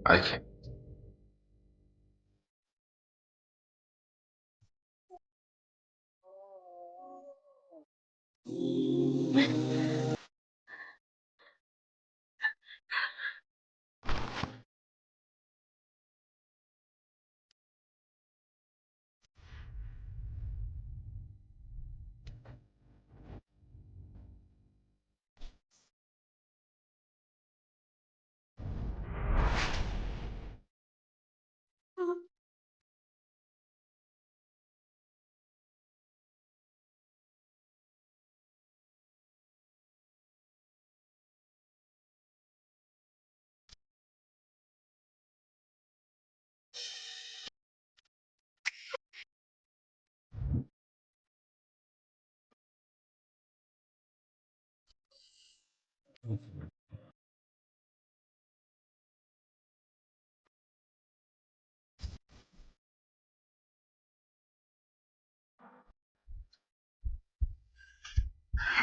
I can't.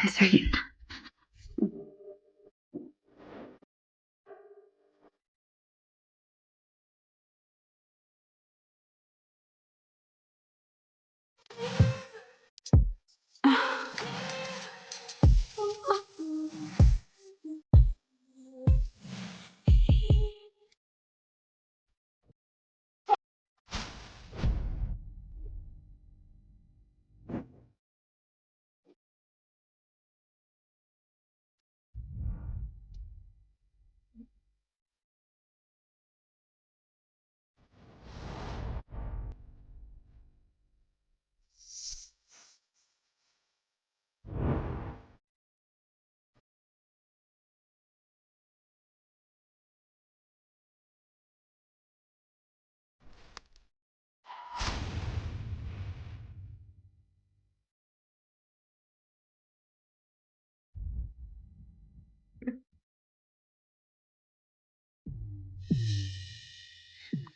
Sorry.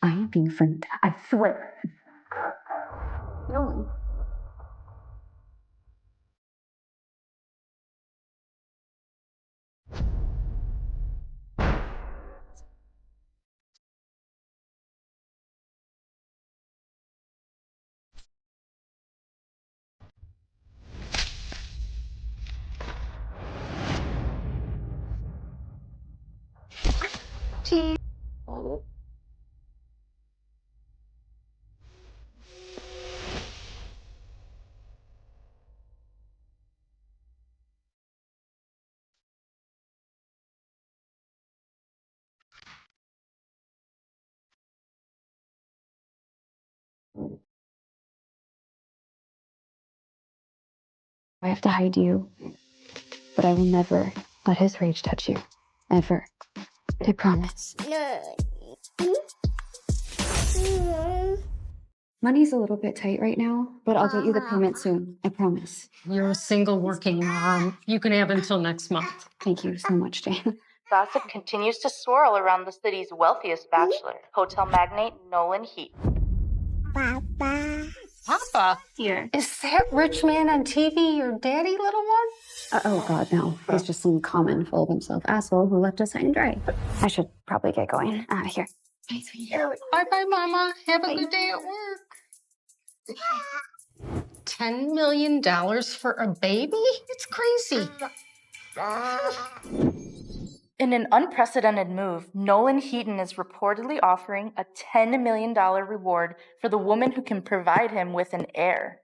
I am being friend. I swear. No. Gee. I have to hide you, but I will never let his rage touch you. Ever. I promise. Money's a little bit tight right now, but I'll get you the payment soon. I promise. You're a single working mom. You can have until next month. Thank you so much, Jane. Gossip continues to swirl around the city's wealthiest bachelor, hotel magnate Nolan Heat. Papa, Here. is that rich man on TV your daddy, little one? Oh, God, no. He's just some common, full of himself asshole who left us high and dry. I should probably get going. Here. Bye, sweetie. Bye-bye, Mama. Have a good day at work. $10 million for a baby? It's crazy. In an unprecedented move, Nolan Heaton is reportedly offering a $10 million reward for the woman who can provide him with an heir.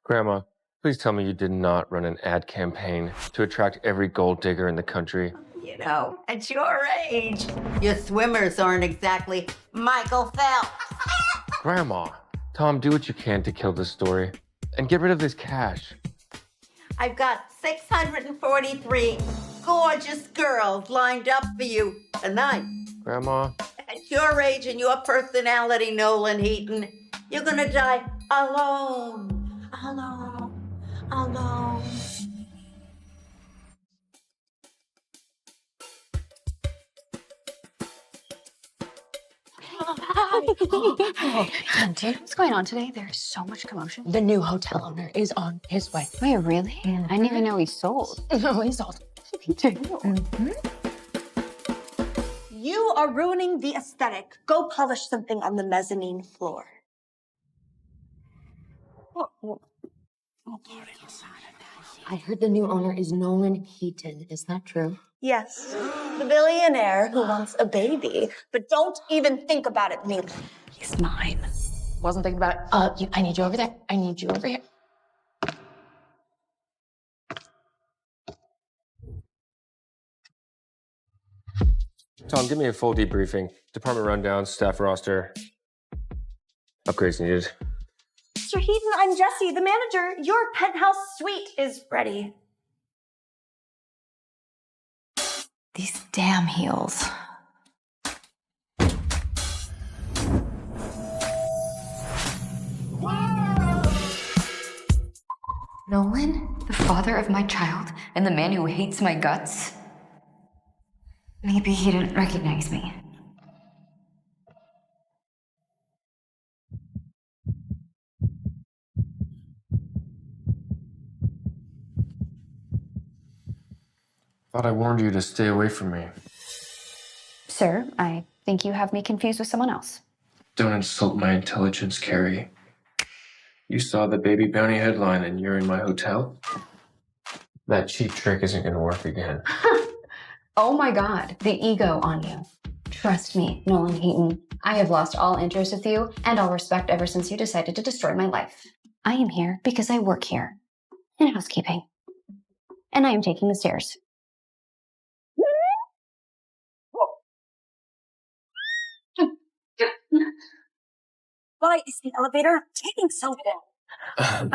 Grandma, please tell me you did not run an ad campaign to attract every gold digger in the country. You know, at your age, your swimmers aren't exactly Michael Phelps. Grandma, Tom, do what you can to kill this story and get rid of this cash. I've got 643 gorgeous girls lined up for you tonight. Grandma, At your age and your personality, Nolan Heaton, you're gonna die alone. Alone. Alone. What's going on today? There's so much commotion. The new hotel owner is on his way. Wait, really? I didn't even know he sold. No, he's old. Me too. You are ruining the aesthetic. Go polish something on the mezzanine floor. I heard the new owner is Nolan Heaton. Is that true? Yes, the billionaire who wants a baby. But don't even think about it, Mila. He's mine. Wasn't thinking about it. I need you over there. I need you over here. Tom, give me a full debriefing. Department rundown, staff roster. Upgrades needed. Mr. Heaton, I'm Jessie, the manager. Your penthouse suite is ready. These damn heels. Nolan, the father of my child, and the man who hates my guts? Maybe he didn't recognize me. Thought I warned you to stay away from me. Sir, I think you have me confused with someone else. Don't insult my intelligence, Carrie. You saw the baby bounty headline and you're in my hotel? That cheap trick isn't gonna work again. Oh my God, the ego on you. Trust me, Nolan Heaton. I have lost all interest with you and all respect ever since you decided to destroy my life. I am here because I work here in housekeeping. And I am taking the stairs. Why is the elevator taking so long?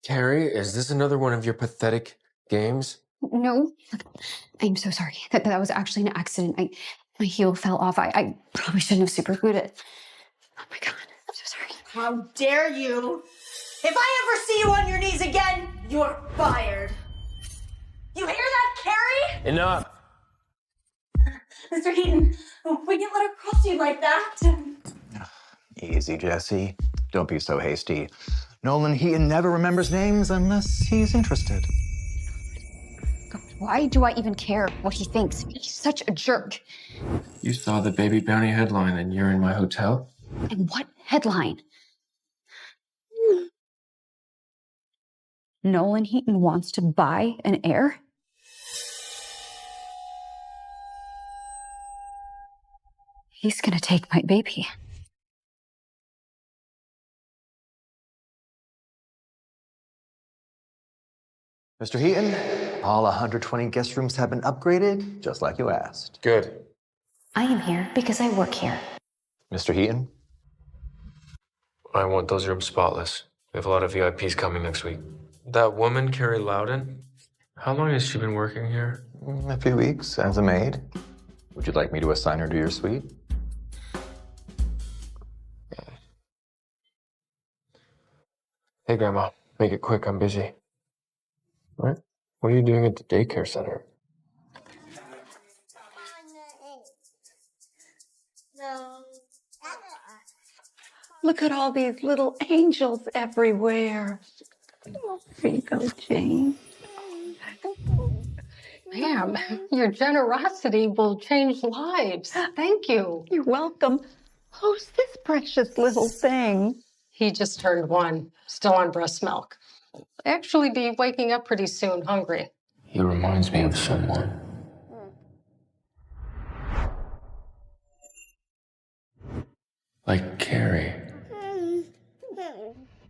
Carrie, is this another one of your pathetic games? No, I'm so sorry. That was actually an accident. My heel fell off. I probably shouldn't have superglued it. Oh my God, I'm so sorry. How dare you? If I ever see you on your knees again, you're fired. You hear that, Carrie? Enough! Mr. Heaton, we can't let her cross you like that. Easy, Jesse. Don't be so hasty. Nolan Heaton never remembers names unless he's interested. God, why do I even care what he thinks? He's such a jerk. You saw the baby bounty headline and you're in my hotel? And what headline? Nolan Heaton wants to buy an heir? He's gonna take my baby. Mr. Heaton, all 120 guest rooms have been upgraded, just like you asked. Good. I am here because I work here. Mr. Heaton? I want those rooms spotless. We have a lot of VIPs coming next week. That woman, Carrie Loudon, how long has she been working here? A few weeks as a maid. Would you like me to assign her to your suite? Hey, Grandma, make it quick. I'm busy. What? What are you doing at the daycare center? Look at all these little angels everywhere. Here you go, Jane. Ma'am, your generosity will change lives. Thank you. You're welcome. Who's this precious little thing? He just turned 1, still on breast milk. Actually be waking up pretty soon, hungry. He reminds me of someone. Like Carrie.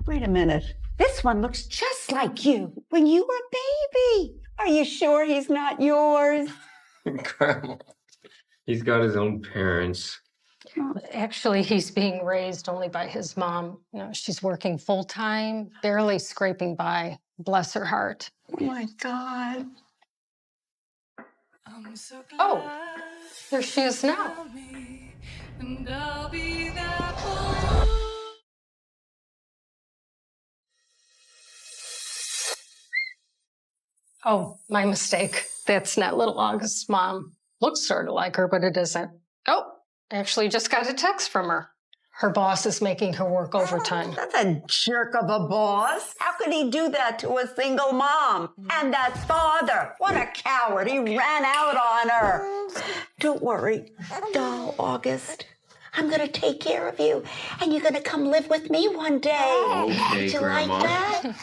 Wait a minute. This one looks just like you when you were a baby. Are you sure he's not yours? Grandma. He's got his own parents. Actually, he's being raised only by his mom. You know, she's working full time, barely scraping by. Bless her heart. Oh my God. Oh, there she is now. Oh, my mistake. That's not little August's mom. Looks sort of like her, but it isn't. Oh, actually just got a text from her. Her boss is making her work overtime. That's a jerk of a boss. How could he do that to a single mom? And that father. What a coward. He ran out on her. Don't worry, doll August. I'm going to take care of you. And you're going to come live with me one day. Okay, Would you Grandma. like that?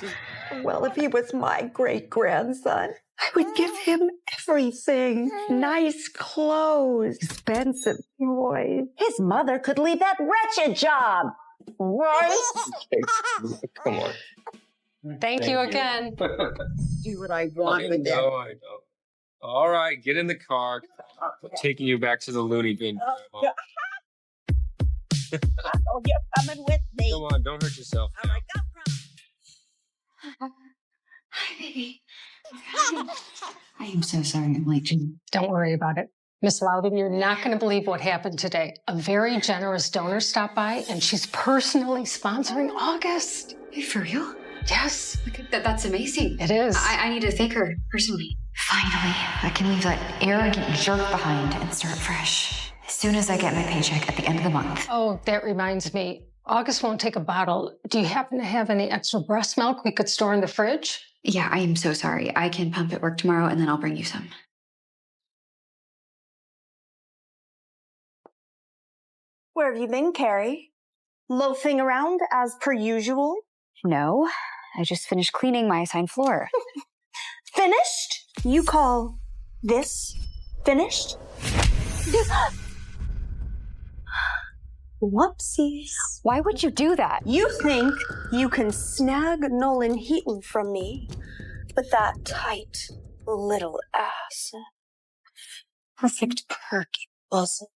Well, if he was my great-grandson, I would give him everything. Nice clothes, expensive toys. His mother could leave that wretched job. Right? Come on. Thank you again. Do what I want with them. I know. All right, get in the car. I'm taking you back to the loony bin. Grandma. Oh, you're coming with me. Come on, don't hurt yourself. All right, go. Hi, baby. I am so sorry I'm late, Jane. Don't worry about it. Miss Loudon, you're not going to believe what happened today. A very generous donor stopped by, and she's personally sponsoring August. For real? Yes, That's amazing. it is. I need to thank her personally. Finally, I can leave that arrogant jerk behind and start fresh. As soon as I get my paycheck at the end of the month. Oh, that reminds me. August won't take a bottle. Do you happen to have any extra breast milk we could store in the fridge? Yeah, I am so sorry. I can pump at work tomorrow and then I'll bring you some. Where have you been, Carrie? Loafing around as per usual? No, I just finished cleaning my assigned floor. Finished? You call this finished? Whoopsies. Why would you do that? You think you can snag Nolan Heaton from me with that tight little ass. Perfect perky bosom.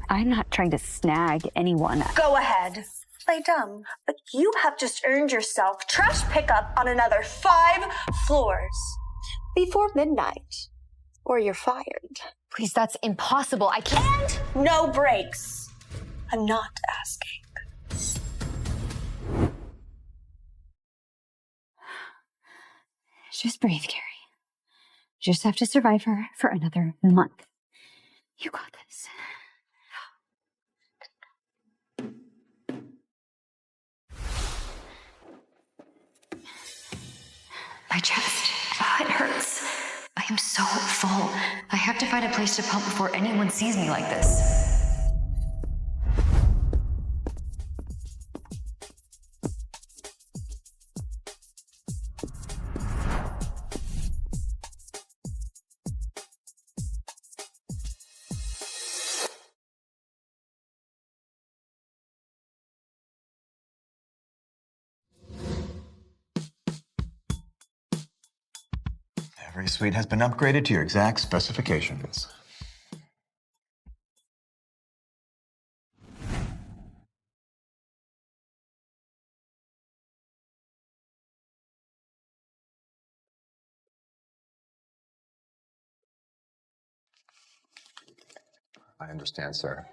I'm not trying to snag anyone. Go ahead. Play dumb. But you have just earned yourself trash pickup on another 5 floors before midnight, or you're fired. Please, that's impossible. I can't. No breaks. I'm not asking. Just breathe, Carrie. Just have to survive her for another month. You got this. My chest. Oh, it hurts. I am so full. I have to find a place to pump before anyone sees me like this. Every suite has been upgraded to your exact specifications. I understand, sir.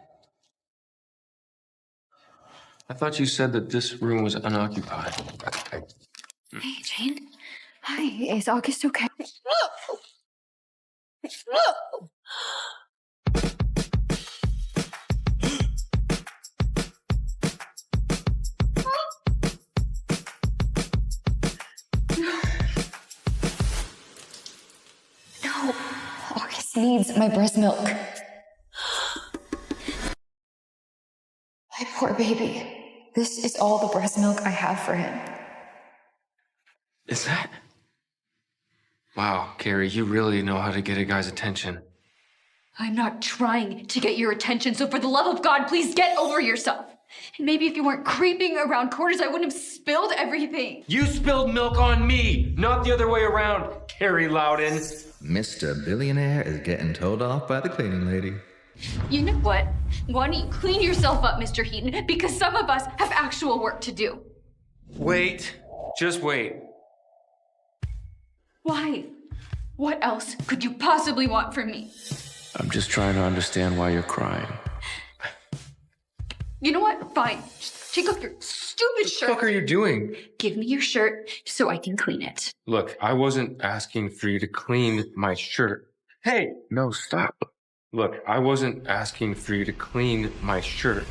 I thought you said that this room was unoccupied. Hey, Jane. Hi, is August okay? No, August needs my breast milk. My poor baby. This is all the breast milk I have for him. Is that? Wow, Carrie, you really know how to get a guy's attention. I'm not trying to get your attention, so for the love of God, please get over yourself. And maybe if you weren't creeping around corners, I wouldn't have spilled everything. You spilled milk on me, not the other way around, Carrie Loudon. Mr. Billionaire is getting told off by the cleaning lady. You know what? Why don't you clean yourself up, Mr. Heaton? Because some of us have actual work to do. Wait, just wait. Why? What else could you possibly want from me? I'm just trying to understand why you're crying. You know what? Fine. Just take off your stupid shirt. What the fuck are you doing? Give me your shirt so I can clean it. Look, I wasn't asking for you to clean my shirt. Hey! No, stop. Look, I wasn't asking for you to clean my shirt.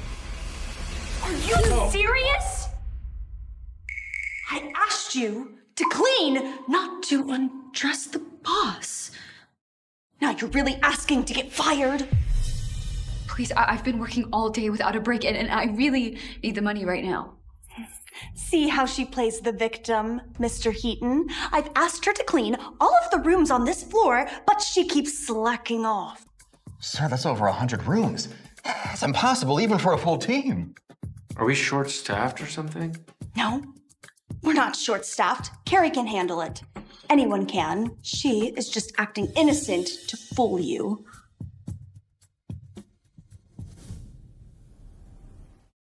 Are you serious? I asked you to clean, not to undress the boss. Now you're really asking to get fired. Please, I've been working all day without a break, and I really need the money right now. See how she plays the victim, Mr. Heaton? I've asked her to clean all of the rooms on this floor, but she keeps slacking off. Sir, that's over 100 rooms. It's impossible, even for a full team. Are we short-staffed or something? No, we're not short-staffed. Carrie can handle it. Anyone can. She is just acting innocent to fool you.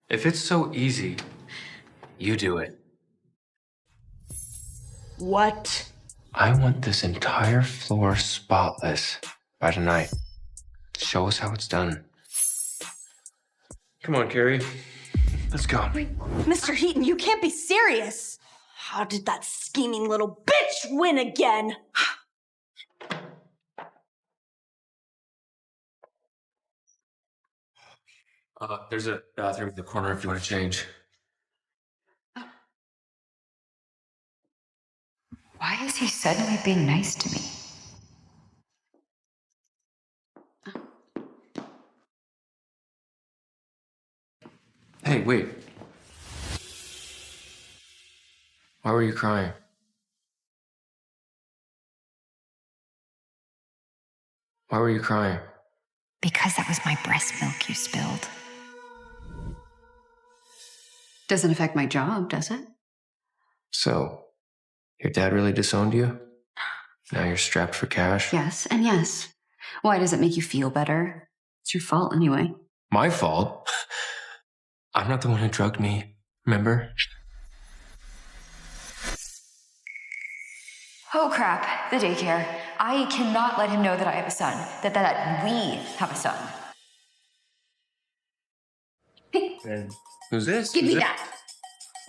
If it's so easy, you do it. What? I want this entire floor spotless by tonight. Show us how it's done. Come on, Carrie. Let's go. Mr. Heaton, you can't be serious. How did that scheming little bitch win again? There's a bathroom in the corner if you want to change. Why is he suddenly being nice to me? Hey, wait. Why were you crying? Why were you crying? Because that was my breast milk you spilled. Doesn't affect my job, does it? So, your dad really disowned you? Now you're strapped for cash? Yes, and yes. Why does it make you feel better? It's your fault anyway. My fault? I'm not the one who drugged me, remember? Oh crap, the daycare. I cannot let him know that I have a son, that we have a son. And who's this? Give me Who's it? that.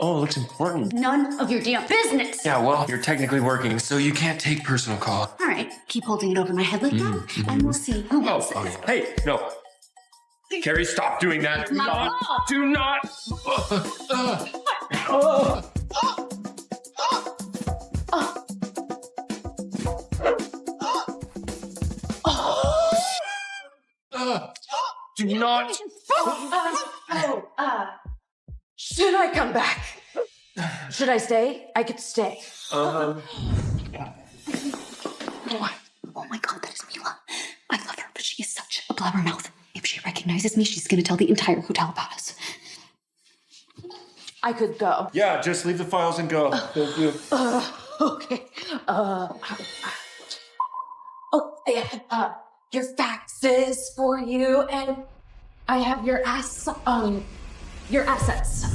Oh, it looks important. None of your damn business. Yeah, well, you're technically working, so you can't take personal call. All right, keep holding it over my head like that, and we'll see who gets Oh, it. okay. Hey, no. Carrie, stop doing that. It's my fault. Do not. Do not. Should I come back? Should I stay? I could stay. Oh my god, that is Mila. I love her, but she is such a blabbermouth. If she recognizes me, she's gonna tell the entire hotel about us. I could go. Yeah, just leave the files and go. Thank you. Okay. Yeah. Your faxes for you, and I have your your assets.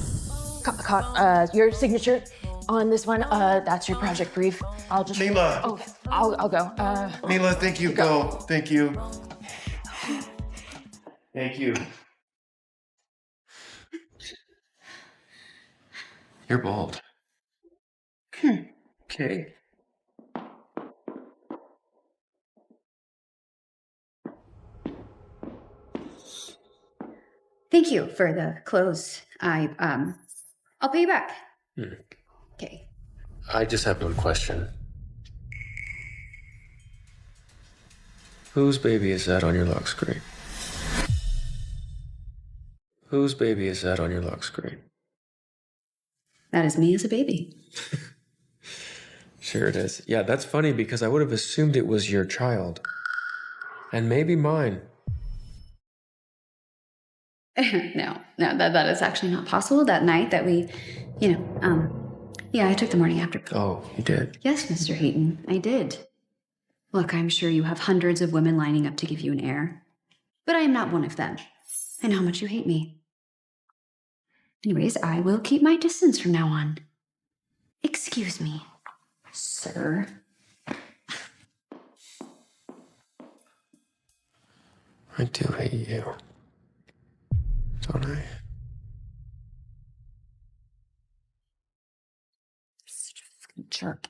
Your signature on this one. That's your project brief. I'll just. Mila. Oh, I'll go. Mila, thank you. Go. Thank you. Thank you. You're bold. Okay. Thank you for the clothes. I'll pay you back. Okay. I just have one question. Whose baby is that on your lock screen? Whose baby is that on your lock screen? That is me as a baby. Sure it is. Yeah, that's funny because I would have assumed it was your child. And maybe mine. No, that is actually not possible. That night that we, yeah, I took the morning after. Oh, you did? Yes, Mr. Heaton, I did. Look, I'm sure you have hundreds of women lining up to give you an heir, but I am not one of them. I know how much you hate me. Anyways, I will keep my distance from now on. Excuse me, sir. I do hate you. Don't I? Such a fucking jerk.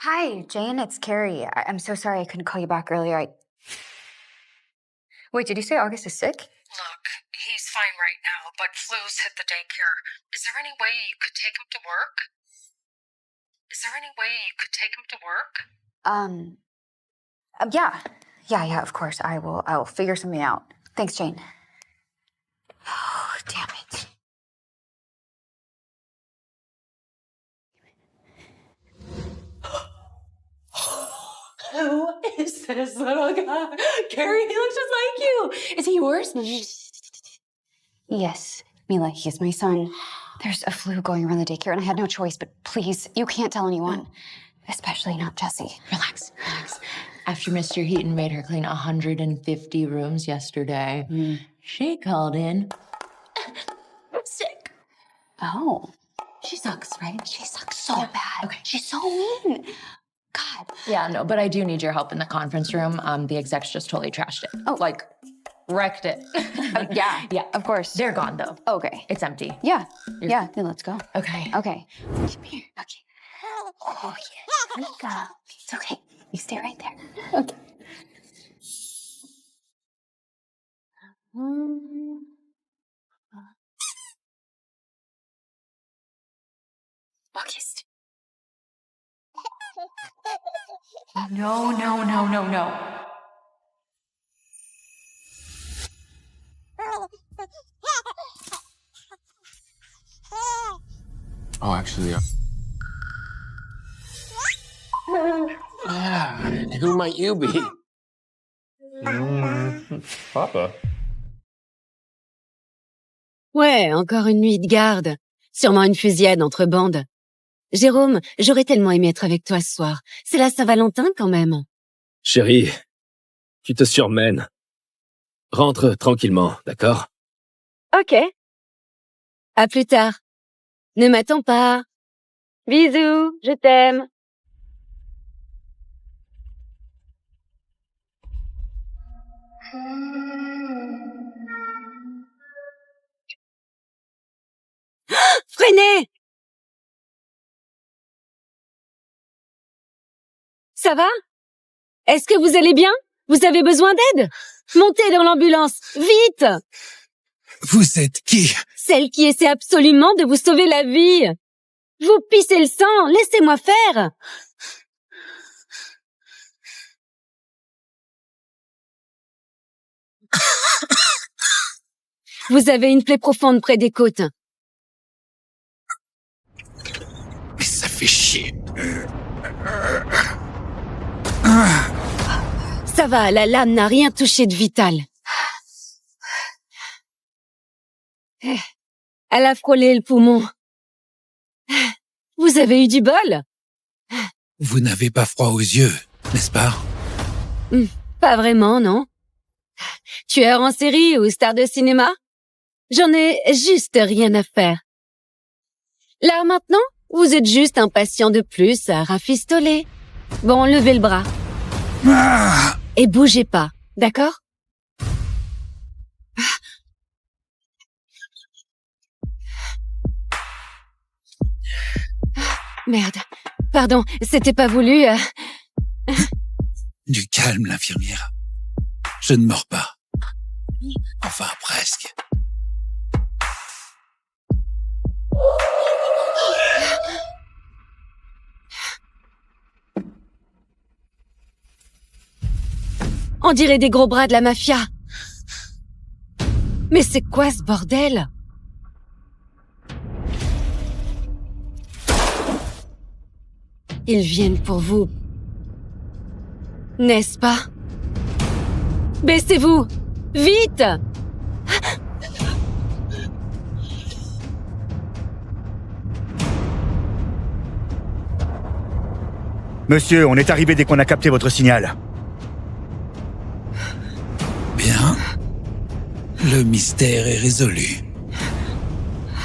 Hi, Jane, it's Carrie. I'm so sorry I couldn't call you back earlier. Wait, did you say August is sick? Look, he's fine right now, but flu's hit the daycare. Is there any way you could take him to work? Yeah, of course. I will figure something out. Thanks, Jane. Oh, damn it. Who is this little guy? Carrie, he looks just like you. Is he yours? Yes, Mila, he is my son. There's a flu going around the daycare, and I had no choice, but please, you can't tell anyone. Especially not Jessie. Relax. After Mr. Heaton made her clean 150 rooms yesterday, she called in sick. Oh. She sucks, right? She sucks so bad. Okay. She's so mean. God. Yeah, no, but I do need your help in the conference room. The execs just totally trashed it. Oh. Like, wrecked it. Yeah, of course. They're gone, though. Okay. It's empty. Yeah, then let's go. Okay. Okay. Come here. Okay. Oh, yeah. Let go. It's okay. You stay right there. Okay. August. No. Oh, actually, Who might you be? Papa. Ouais, encore une nuit de garde. Sûrement une fusillade entre bandes. Jérôme, j'aurais tellement aimé être avec toi ce soir. C'est la Saint-Valentin quand même. Chérie, tu te surmènes. Rentre tranquillement, d'accord? Ok. À plus tard. Ne m'attends pas. Bisous, je t'aime. Freinez! Ça va? Est-ce que vous allez bien? Vous avez besoin d'aide? Montez dans l'ambulance, vite! Vous êtes qui? Celle qui essaie absolument de vous sauver la vie. Vous pissez le sang, laissez-moi faire. Vous avez une plaie profonde près des côtes. Mais ça fait chier. Ça va, la lame n'a rien touché de vital. Elle a frôlé le poumon. Vous avez eu du bol? Vous n'avez pas froid aux yeux, n'est-ce pas? Pas vraiment, non. Tueur en série ou star de cinéma? J'en ai juste rien à faire. Là, maintenant, vous êtes juste un patient de plus à rafistoler. Bon, levez le bras. Et bougez pas, d'accord? Merde. Pardon, c'était pas voulu. Du calme, l'infirmière. Je ne mords pas. Enfin, presque. On dirait des gros bras de la mafia. Mais c'est quoi ce bordel? Ils viennent pour vous. N'est-ce pas? Baissez-vous! Vite! Monsieur, on est arrivé dès qu'on a capté votre signal. Bien. Le mystère est résolu.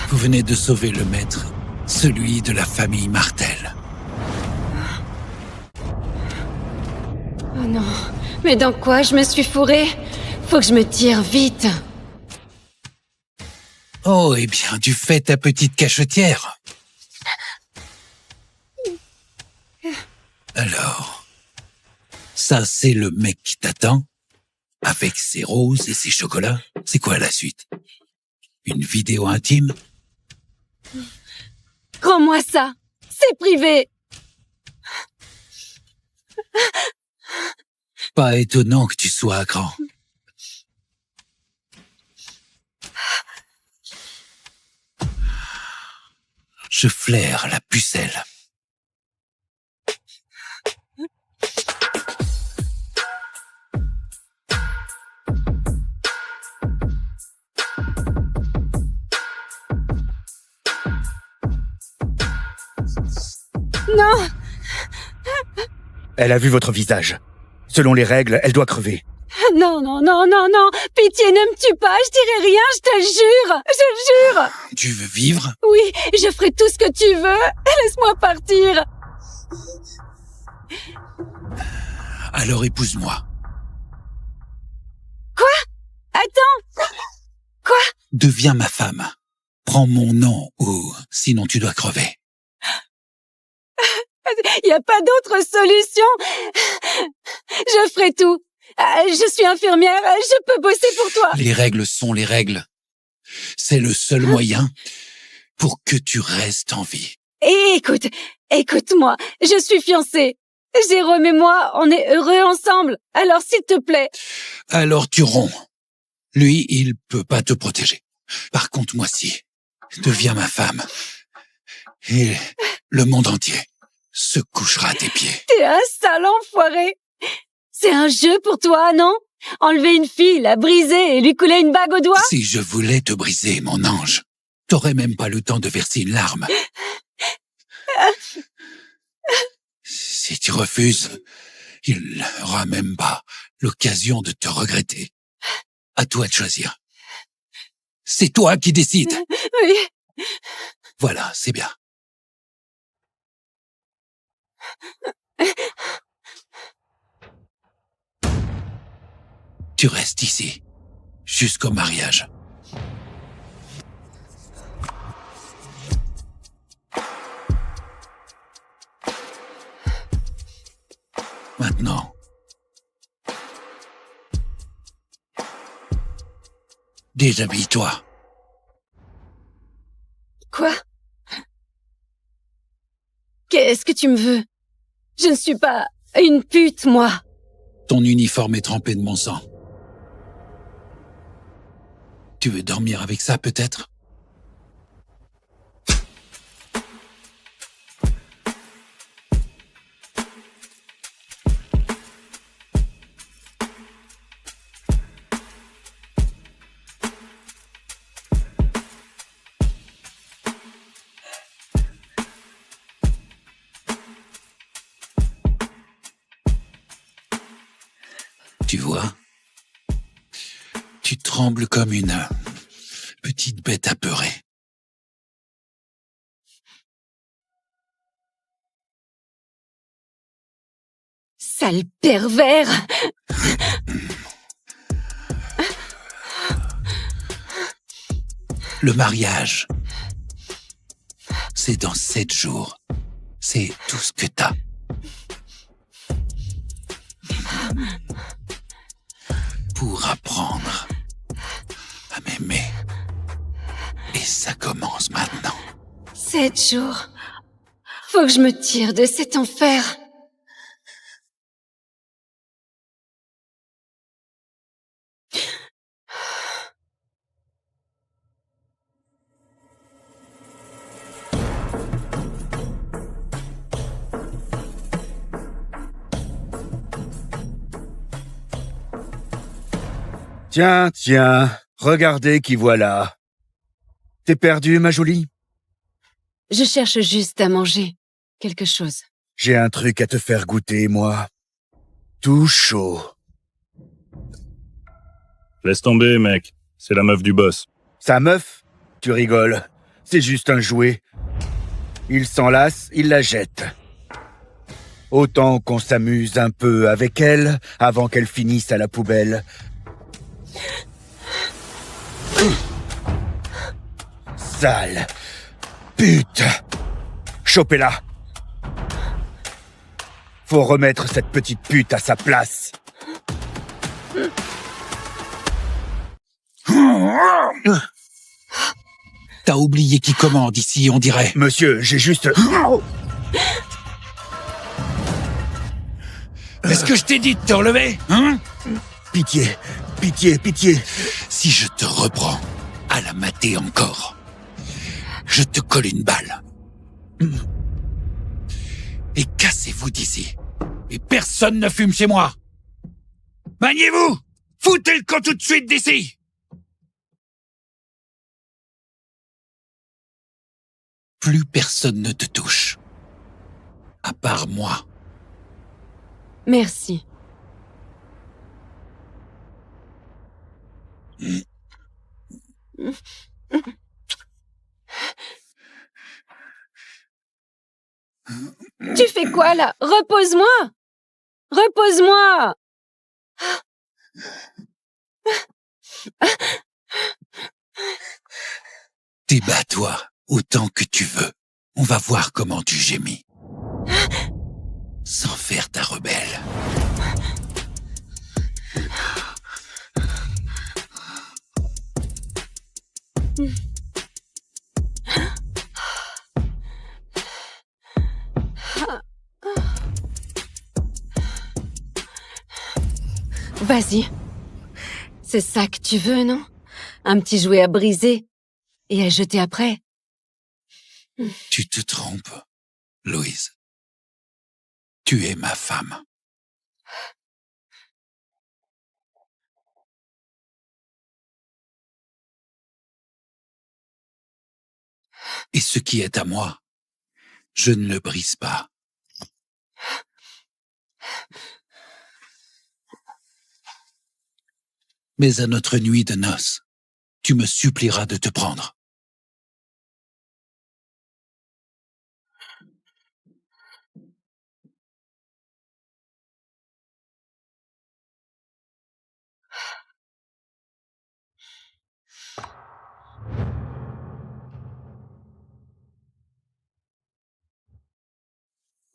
Vous venez de sauver le maître, celui de la famille Martel. Oh non, mais dans quoi je me suis fourrée? Faut que je me tire vite. Oh, eh bien, tu fais ta petite cachetière. Alors, ça c'est le mec qui t'attend, avec ses roses et ses chocolats. C'est quoi la suite? Une vidéo intime? Rends-moi ça. C'est privé. Pas étonnant que tu sois à cran. Je flaire la pucelle. Non! Elle a vu votre visage. Selon les règles, elle doit crever. Non, non, non, non, non! Pitié, ne me tue pas, je dirai rien, je te jure! Je jure! Tu veux vivre? Oui, je ferai tout ce que tu veux! Laisse-moi partir! Alors épouse-moi. Quoi? Attends! Quoi? Deviens ma femme. Prends mon nom ou sinon tu dois crever. Y a pas d'autre solution! Je ferai tout! Je suis infirmière, je peux bosser pour toi! Les règles sont les règles. C'est le seul moyen pour que tu restes en vie. Et écoute-moi, je suis fiancée. Jérôme et moi, on est heureux ensemble, alors s'il te plaît. Alors tu romps. Lui, il peut pas te protéger. Par contre, moi si. Deviens ma femme. Et le monde entier se couchera à tes pieds. T'es un sale enfoiré. C'est un jeu pour toi, non? Enlever une fille, la briser et lui couler une bague au doigt? Si je voulais te briser, mon ange, t'aurais même pas le temps de verser une larme. Si tu refuses, il n'aura même pas l'occasion de te regretter. À toi de choisir. C'est toi qui décides. Oui. Voilà, c'est bien. Tu restes ici, jusqu'au mariage. Maintenant, déshabille-toi. Quoi? Qu'est-ce que tu me veux? Je ne suis pas une pute, moi. Ton uniforme est trempé de mon sang. Tu veux dormir avec ça, peut-être? Tu vois? Tu trembles comme une petite bête apeurée. Sale pervers! Le mariage, c'est dans 7 jours. C'est tout ce que t'as. Pour apprendre à m'aimer. Et ça commence maintenant. 7 jours. Faut que je me tire de cet enfer. Tiens, tiens, regardez qui voilà. T'es perdue, ma jolie? Je cherche juste à manger quelque chose. J'ai un truc à te faire goûter, moi. Tout chaud. Laisse tomber, mec. C'est la meuf du boss. Sa meuf? Tu rigoles. C'est juste un jouet. Il s'enlace, il la jette. Autant qu'on s'amuse un peu avec elle avant qu'elle finisse à la poubelle. Sale pute! Chopez-la! Faut remettre cette petite pute à sa place. T'as oublié qui commande ici, on dirait. Monsieur, j'ai juste... Est-ce que je t'ai dit de te relever, hein? Pitié, pitié, pitié. Si je te reprends à la mater encore, je te colle une balle. Et cassez-vous d'ici. Et personne ne fume chez moi. Maniez-vous! Foutez le camp tout de suite d'ici! Plus personne ne te touche. À part moi. Merci. Tu fais quoi là? Repose-moi! Repose-moi! Débat-toi autant que tu veux. On va voir comment tu gémis. Sans faire ta rebelle. Vas-y. C'est ça que tu veux, non? Un petit jouet à briser et à jeter après. Tu te trompes, Louise. Tu es ma femme. Et ce qui est à moi, je ne le brise pas. Mais à notre nuit de noces, tu me supplieras de te prendre.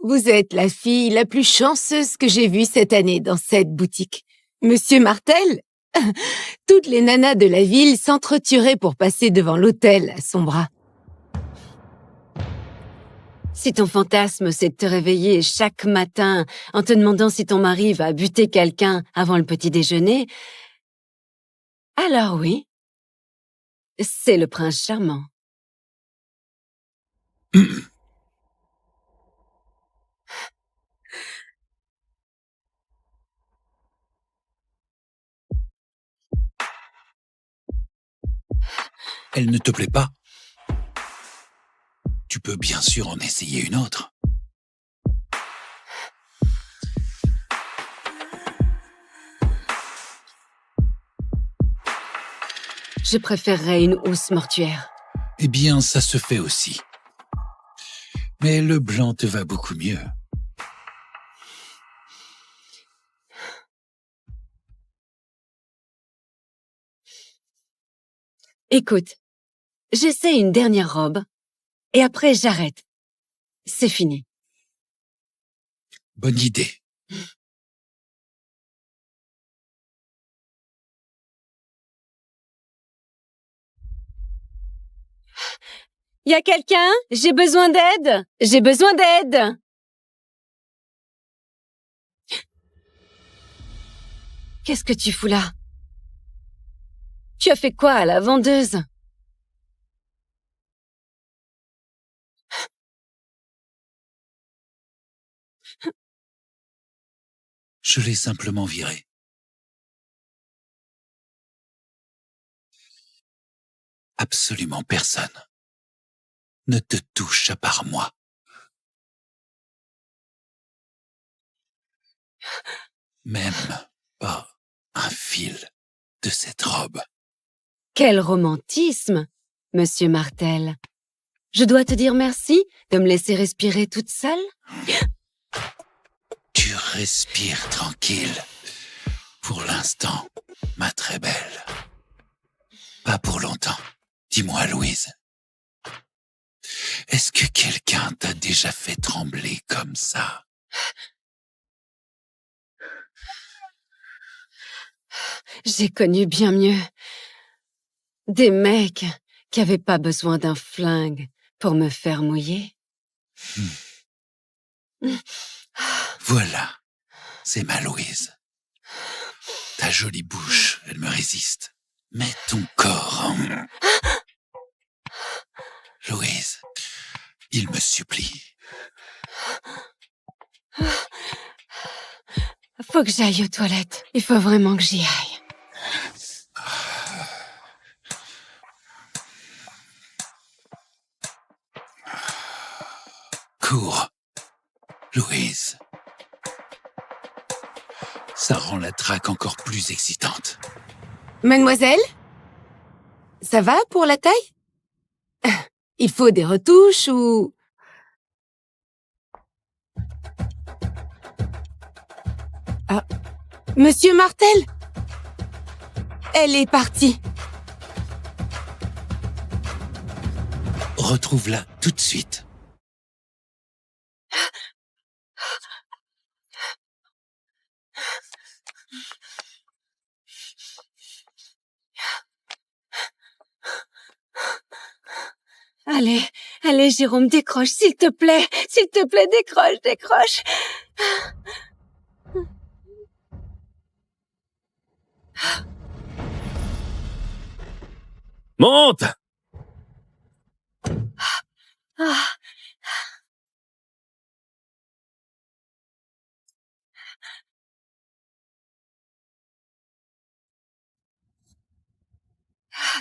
Vous êtes la fille la plus chanceuse que j'ai vue cette année dans cette boutique. Monsieur Martel, toutes les nanas de la ville s'entretueraient pour passer devant l'hôtel à son bras. Si ton fantasme, c'est de te réveiller chaque matin en te demandant si ton mari va buter quelqu'un avant le petit déjeuner, alors oui, c'est le prince charmant. Elle ne te plaît pas? Tu peux bien sûr en essayer une autre. Je préférerais une housse mortuaire. Eh bien, ça se fait aussi. Mais le blanc te va beaucoup mieux. Écoute, j'essaie une dernière robe et après j'arrête. C'est fini. Bonne idée. Y a quelqu'un? J'ai besoin d'aide! J'ai besoin d'aide! Qu'est-ce que tu fous là? Tu as fait quoi à la vendeuse? Je l'ai simplement virée. Absolument personne ne te touche à part moi. Même pas un fil de cette robe. Quel romantisme, Monsieur Martel. Je dois te dire merci de me laisser respirer toute seule? Tu respires tranquille. Pour l'instant, ma très belle. Pas pour longtemps. Dis-moi, Louise. Est-ce que quelqu'un t'a déjà fait trembler comme ça? J'ai connu bien mieux. Des mecs qui avait pas besoin d'un flingue pour me faire mouiller. Voilà, c'est ma Louise. Ta jolie bouche, elle me résiste. Mais ton corps en... Louise, il me supplie. Faut que j'aille aux toilettes. Il faut vraiment que j'y aille. Cours, Louise. Ça rend la traque encore plus excitante. Mademoiselle? Ça va pour la taille? Il faut des retouches ou... Ah, Monsieur Martel? Elle est partie. Retrouve-la tout de suite. Allez, allez, Jérôme, décroche, s'il te plaît. S'il te plaît, décroche, décroche. Monte! Ah.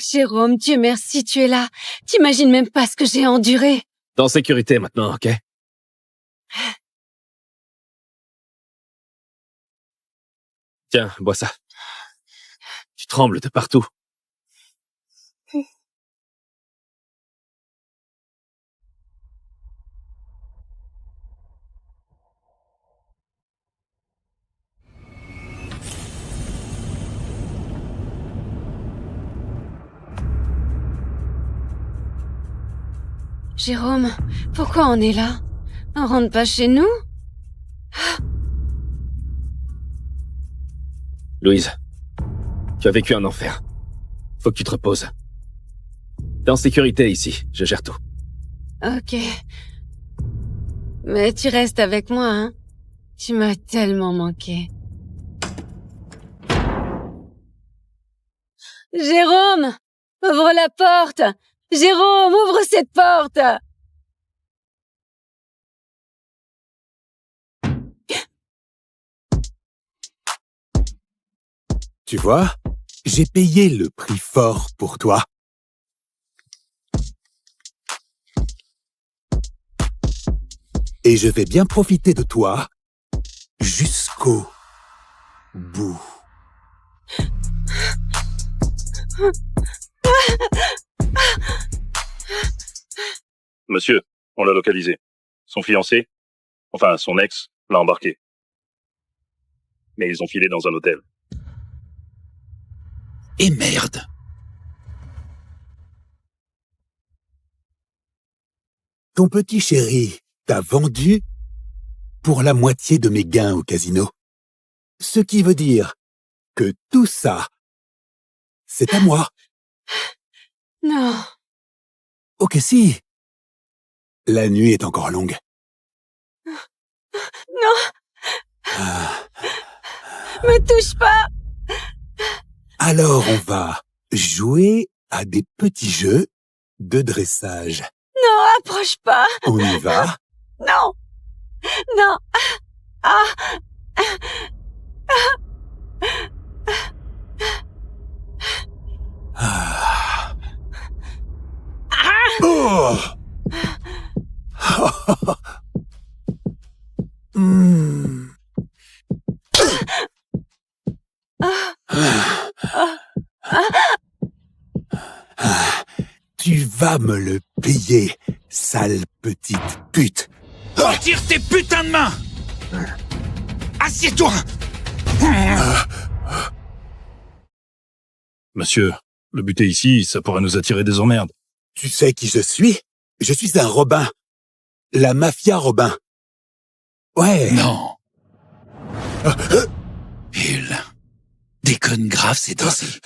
Jérôme, Dieu merci, tu es là. T'imagines même pas ce que j'ai enduré. T'es en sécurité maintenant, ok? Tiens, bois ça. Tu trembles de partout. Jérôme, pourquoi on est là? On rentre pas chez nous? Louise, tu as vécu un enfer. Faut que tu te reposes. T'es en sécurité ici, je gère tout. Ok. Mais tu restes avec moi, hein? Tu m'as tellement manqué. Jérôme! Ouvre la porte! Jérôme, ouvre cette porte! Tu vois, j'ai payé le prix fort pour toi. Et je vais bien profiter de toi jusqu'au bout. Monsieur, on l'a localisé. Son fiancé, enfin son ex, l'a embarqué. Mais ils ont filé dans un hôtel. Et merde. Ton petit chéri t'a vendu pour la moitié de mes gains au casino. Ce qui veut dire que tout ça, c'est à moi. Non. Ok, si. La nuit est encore longue. Non. Me touche pas. Alors on va jouer à des petits jeux de dressage. Non, approche pas. On y va? Non. Non. Ah. Ah. Oh. Hmm. Tu vas me le payer, sale petite pute. Retire tes putains de mains! Assieds-toi! Monsieur, le buter ici, ça pourrait nous attirer des emmerdes. Tu sais qui je suis? Je suis un Robin. La mafia Robin. Ouais. Non. Il déconne grave ces temps-ci.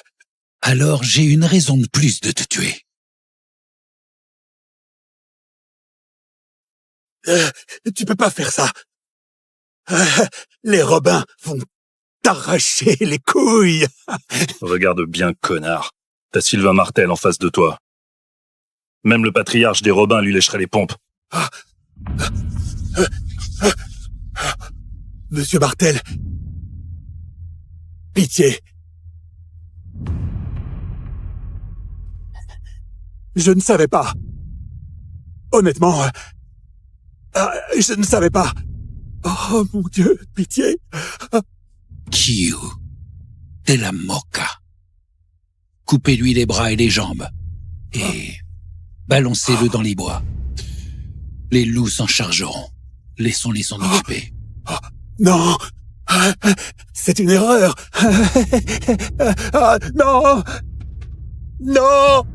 Alors j'ai une raison de plus de te tuer. Tu peux pas faire ça. Les Robins vont t'arracher les couilles. Regarde bien, connard. T'as Sylvain Martel en face de toi. Même le patriarche des Robins lui lécherait les pompes. Monsieur Martel, pitié. Je ne savais pas. Honnêtement, je ne savais pas. Oh mon Dieu, pitié. Kiyu de la Moka. Coupez-lui les bras et les jambes et balancez-le dans les bois. Les loups s'en chargeront. Laissons-les s'en occuper. Non, c'est une erreur. Non, non.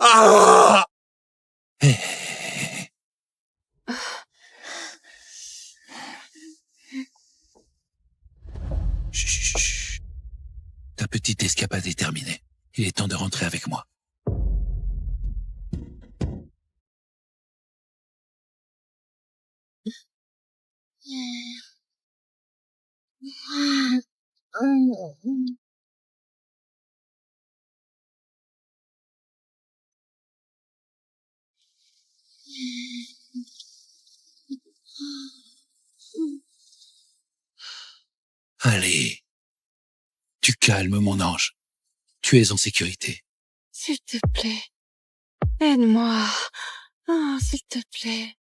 Ah! Chut. Ta petite escapade est terminée. Il est temps de rentrer avec moi. Allez, tu calmes mon ange. Tu es en sécurité. S'il te plaît, aide-moi. Oh, s'il te plaît.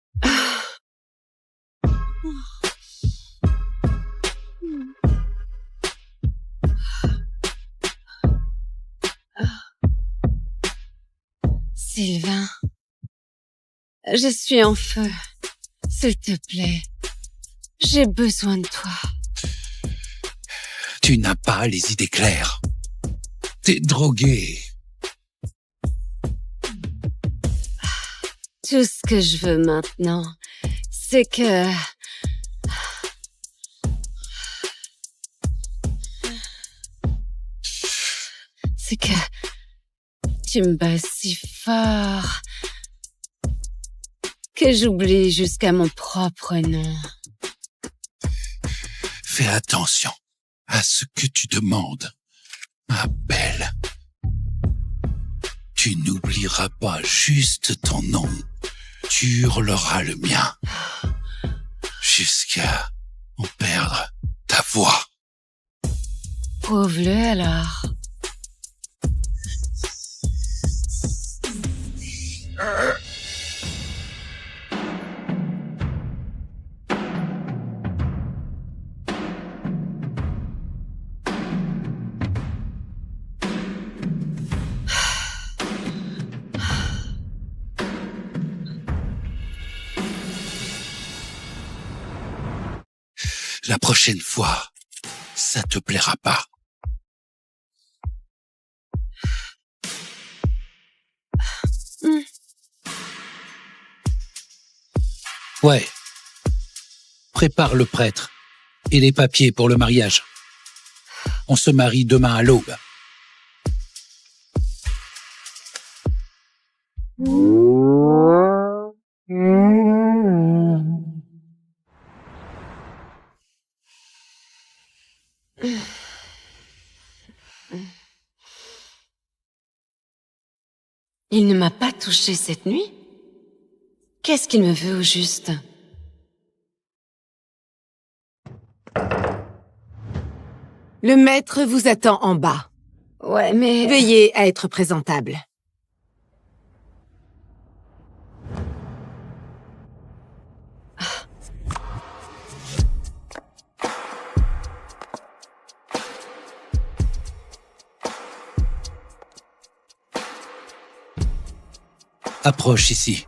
Sylvain, je suis en feu. S'il te plaît, j'ai besoin de toi. Tu n'as pas les idées claires. T'es drogué. Tout ce que je veux maintenant, c'est que... C'est que... Tu me bats si fort... que j'oublie jusqu'à mon propre nom. Fais attention à ce que tu demandes, ma belle. Tu n'oublieras pas juste ton nom. Tu hurleras le mien. Jusqu'à en perdre ta voix. Prouve-le alors. La prochaine fois, ça te plaira pas. Ouais. Prépare le prêtre et les papiers pour le mariage. On se marie demain à l'aube. Il ne m'a pas touchée cette nuit? Qu'est-ce qu'il me veut au juste? Le maître vous attend en bas. Ouais, mais... Veuillez à être présentable. Approche ici.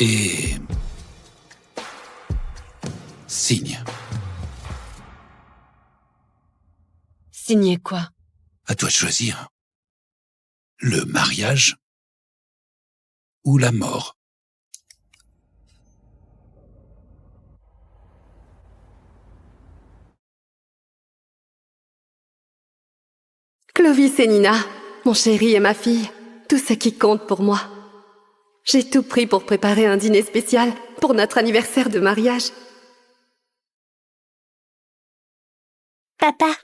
Et... signe. Signer quoi? À toi de choisir. Le mariage ou la mort. Clovis et Nina, mon chéri et ma fille, tout ce qui compte pour moi. J'ai tout pris pour préparer un dîner spécial pour notre anniversaire de mariage. Papa,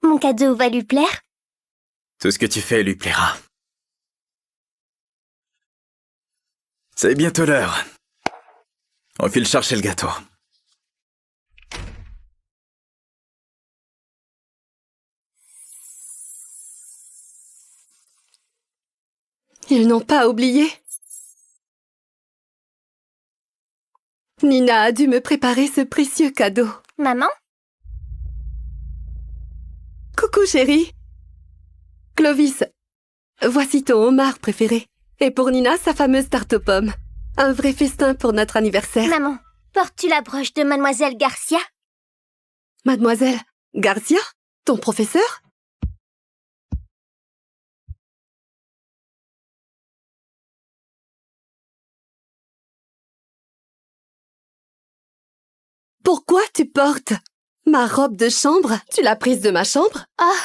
mon cadeau va lui plaire? Tout ce que tu fais lui plaira. C'est bientôt l'heure. On file chercher le gâteau. Ils n'ont pas oublié. Nina a dû me préparer ce précieux cadeau. Maman? Coucou chérie. Clovis, voici ton homard préféré. Et pour Nina, sa fameuse tarte aux pommes. Un vrai festin pour notre anniversaire. Maman, portes-tu la broche de Mademoiselle Garcia? Mademoiselle Garcia? Ton professeur? Pourquoi tu portes ma robe de chambre? Tu l'as prise de ma chambre? Oh,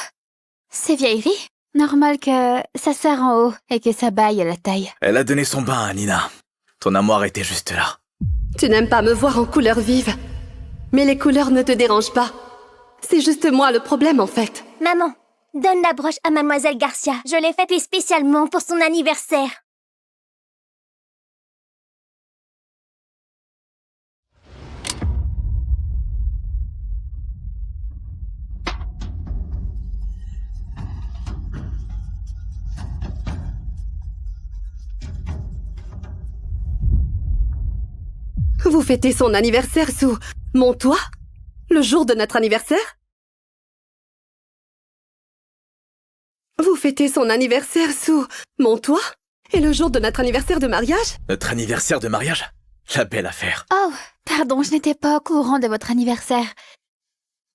c'est vieillerie. Normal que ça serre en haut et que ça baille à la taille. Elle a donné son bain à Nina. Ton armoire était juste là. Tu n'aimes pas me voir en couleurs vives. Mais les couleurs ne te dérangent pas. C'est juste moi le problème en fait. Maman, donne la broche à Mademoiselle Garcia. Je l'ai faite spécialement pour son anniversaire. Vous fêtez son anniversaire sous mon toit? Le jour de notre anniversaire? Vous fêtez son anniversaire sous mon toit? Et le jour de notre anniversaire de mariage? Notre anniversaire de mariage? La belle affaire. Oh, pardon, je n'étais pas au courant de votre anniversaire.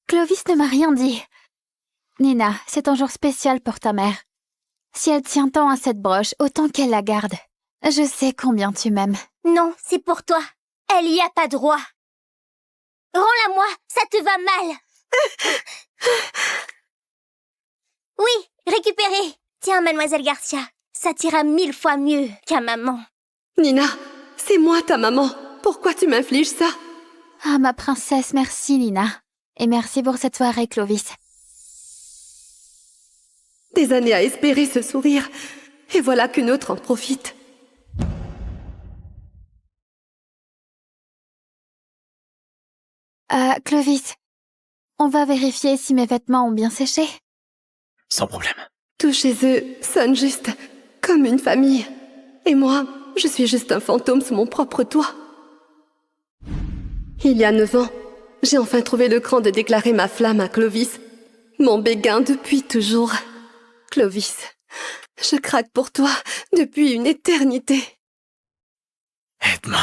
Clovis ne m'a rien dit. Nina, c'est un jour spécial pour ta mère. Si elle tient tant à cette broche, autant qu'elle la garde. Je sais combien tu m'aimes. Non, c'est pour toi. Elle y a pas droit. Rends-la-moi, ça te va mal. Oui, récupérez. Tiens, Mademoiselle Garcia, ça t'ira 1000 fois mieux qu'à maman. Nina, c'est moi ta maman. Pourquoi tu m'infliges ça? Ah, ma princesse, merci Nina. Et merci pour cette soirée, Clovis. Des années à espérer ce sourire. Et voilà qu'une autre en profite. Clovis, on va vérifier si mes vêtements ont bien séché. Sans problème. Tout chez eux sonne juste comme une famille. Et moi, je suis juste un fantôme sous mon propre toit. Il y a 9 ans, j'ai enfin trouvé le cran de déclarer ma flamme à Clovis, mon béguin depuis toujours. Clovis, je craque pour toi depuis une éternité. Aide-moi.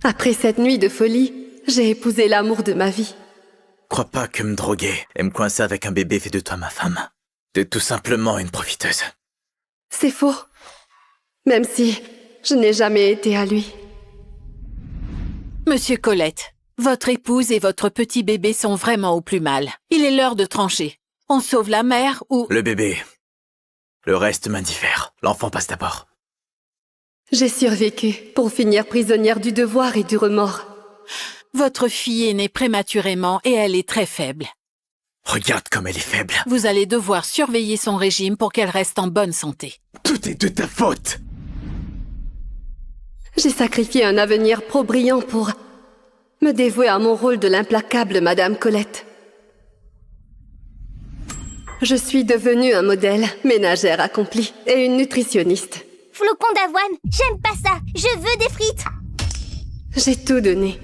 Après cette nuit de folie, j'ai épousé l'amour de ma vie. Crois pas que me droguer et me coincer avec un bébé fait de toi ma femme. T'es tout simplement une profiteuse. C'est faux. Même si je n'ai jamais été à lui. Monsieur Colette, votre épouse et votre petit bébé sont vraiment au plus mal. Il est l'heure de trancher. On sauve la mère ou... Le bébé. Le reste m'indiffère. L'enfant passe d'abord. J'ai survécu pour finir prisonnière du devoir et du remords. Votre fille est née prématurément et elle est très faible. Regarde comme elle est faible. Vous allez devoir surveiller son régime pour qu'elle reste en bonne santé. Tout est de ta faute. J'ai sacrifié un avenir pro-brillant pour me dévouer à mon rôle de l'implacable Madame Colette. Je suis devenue un modèle, ménagère accomplie et une nutritionniste. Flocon d'avoine, j'aime pas ça. Je veux des frites. J'ai tout donné.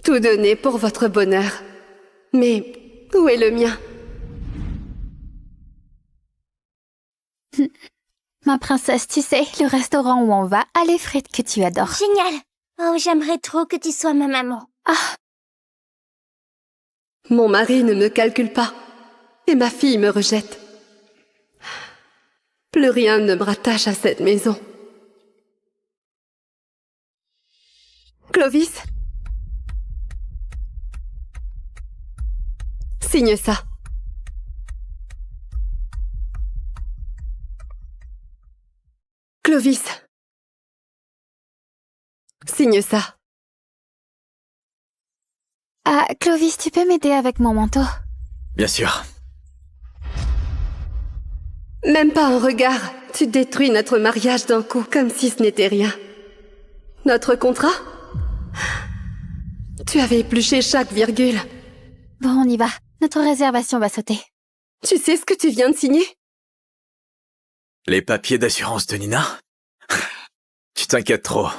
Tout donné pour votre bonheur. Mais où est le mien? Ma princesse, tu sais, le restaurant où on va a les frites que tu adores. Génial. Oh, j'aimerais trop que tu sois ma maman. Ah. Mon mari ne me calcule pas. et ma fille me rejette. Plus rien ne me rattache à cette maison. Clovis? Signe ça. Clovis. Signe ça. Ah, Clovis, tu peux m'aider avec mon manteau? Bien sûr. Même pas un regard. Tu détruis notre mariage d'un coup, comme si ce n'était rien. Notre contrat? Tu avais épluché chaque virgule. Bon, on y va. Notre réservation va sauter. Tu sais ce que tu viens de signer? Les papiers d'assurance de Nina? Tu t'inquiètes trop.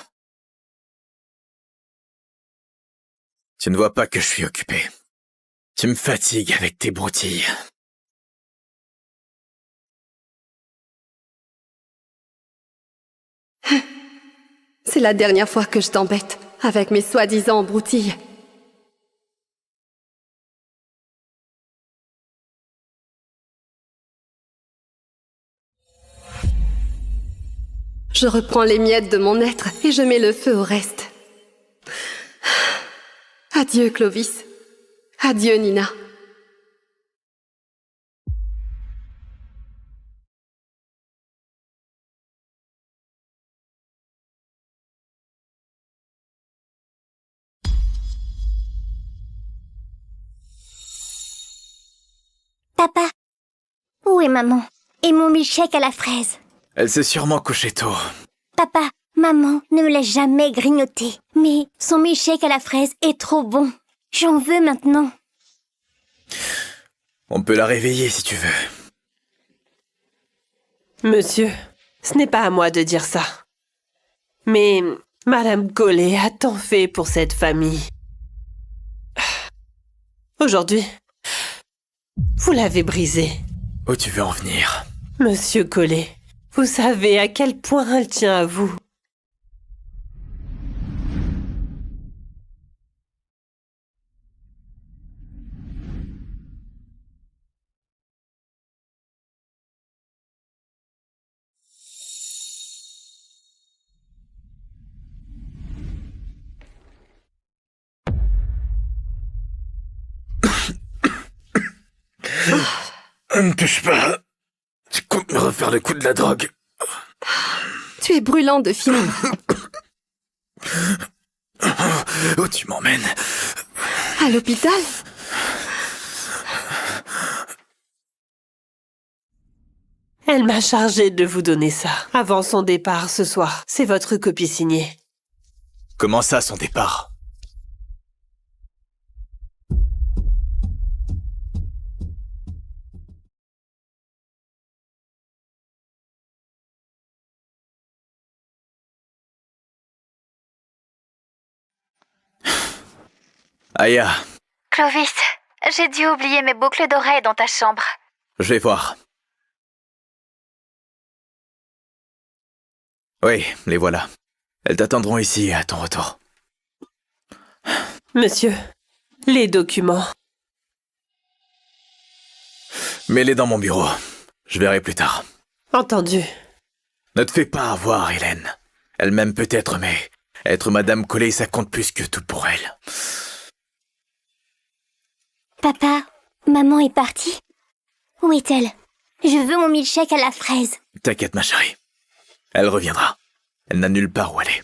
Tu ne vois pas que je suis occupé. Tu me fatigues avec tes broutilles. C'est la dernière fois que je t'embête, avec mes soi-disant broutilles. Je reprends les miettes de mon être et je mets le feu au reste. Adieu, Clovis. Adieu, Nina. Papa, où est maman? Et mon milkshake à la fraise? Elle s'est sûrement couchée tôt. Papa, maman ne me l'a jamais grignoté. Mais son milkshake à la fraise est trop bon. J'en veux maintenant. On peut la réveiller si tu veux. Monsieur, ce n'est pas à moi de dire ça. Mais Madame Collet a tant fait pour cette famille. Aujourd'hui, vous l'avez brisée. Où tu veux en venir? Monsieur Collet, vous savez à quel point elle tient à vous. Ne me touche pas. Tu comptes me refaire le coup de la drogue. Tu es brûlant de fièvre. Où tu m'emmènes? À l'hôpital? Elle m'a chargé de vous donner ça avant son départ ce soir. C'est votre copie signée. Comment ça, son départ? Aya, Clovis, j'ai dû oublier mes boucles d'oreilles dans ta chambre. je vais voir. Oui, les voilà. Elles t'attendront ici à ton retour. Monsieur, les documents. Mets-les dans mon bureau. Je verrai plus tard. Entendu. Ne te fais pas avoir, Hélène. Elle m'aime peut-être, mais être Madame Collet, ça compte plus que tout pour elle. Papa, maman est partie? Où est-elle? Je veux mon milkshake à la fraise. T'inquiète, ma chérie. Elle reviendra. Elle n'a nulle part où aller.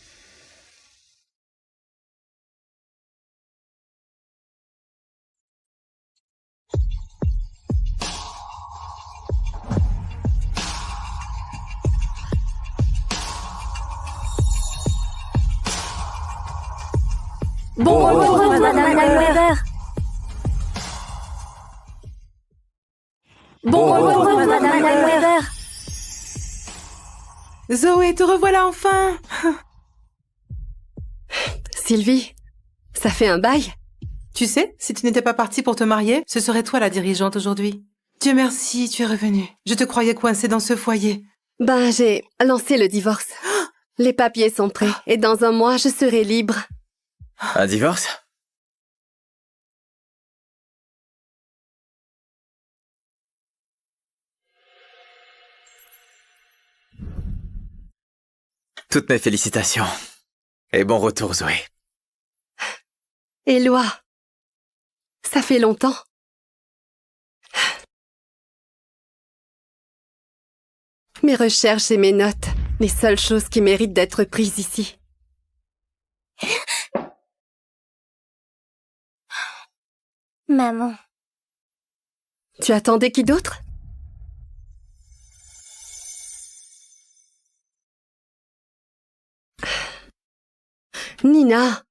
Bon retour, Madame Weber. Bon retour, Madame Weber. Zoé, te revoilà enfin. Sylvie, ça fait un bail. Tu sais, si tu n'étais pas partie pour te marier, ce serait toi la dirigeante aujourd'hui. Dieu merci, tu es revenue. Je te croyais coincée dans ce foyer. Ben, j'ai lancé le divorce. Les papiers sont prêts et dans un mois, je serai libre. Un divorce? Toutes mes félicitations. Et bon retour, Zoé. Éloi, ça fait longtemps. Mes recherches et mes notes, les seules choses qui méritent d'être prises ici. Maman. Tu attendais qui d'autre? Nina,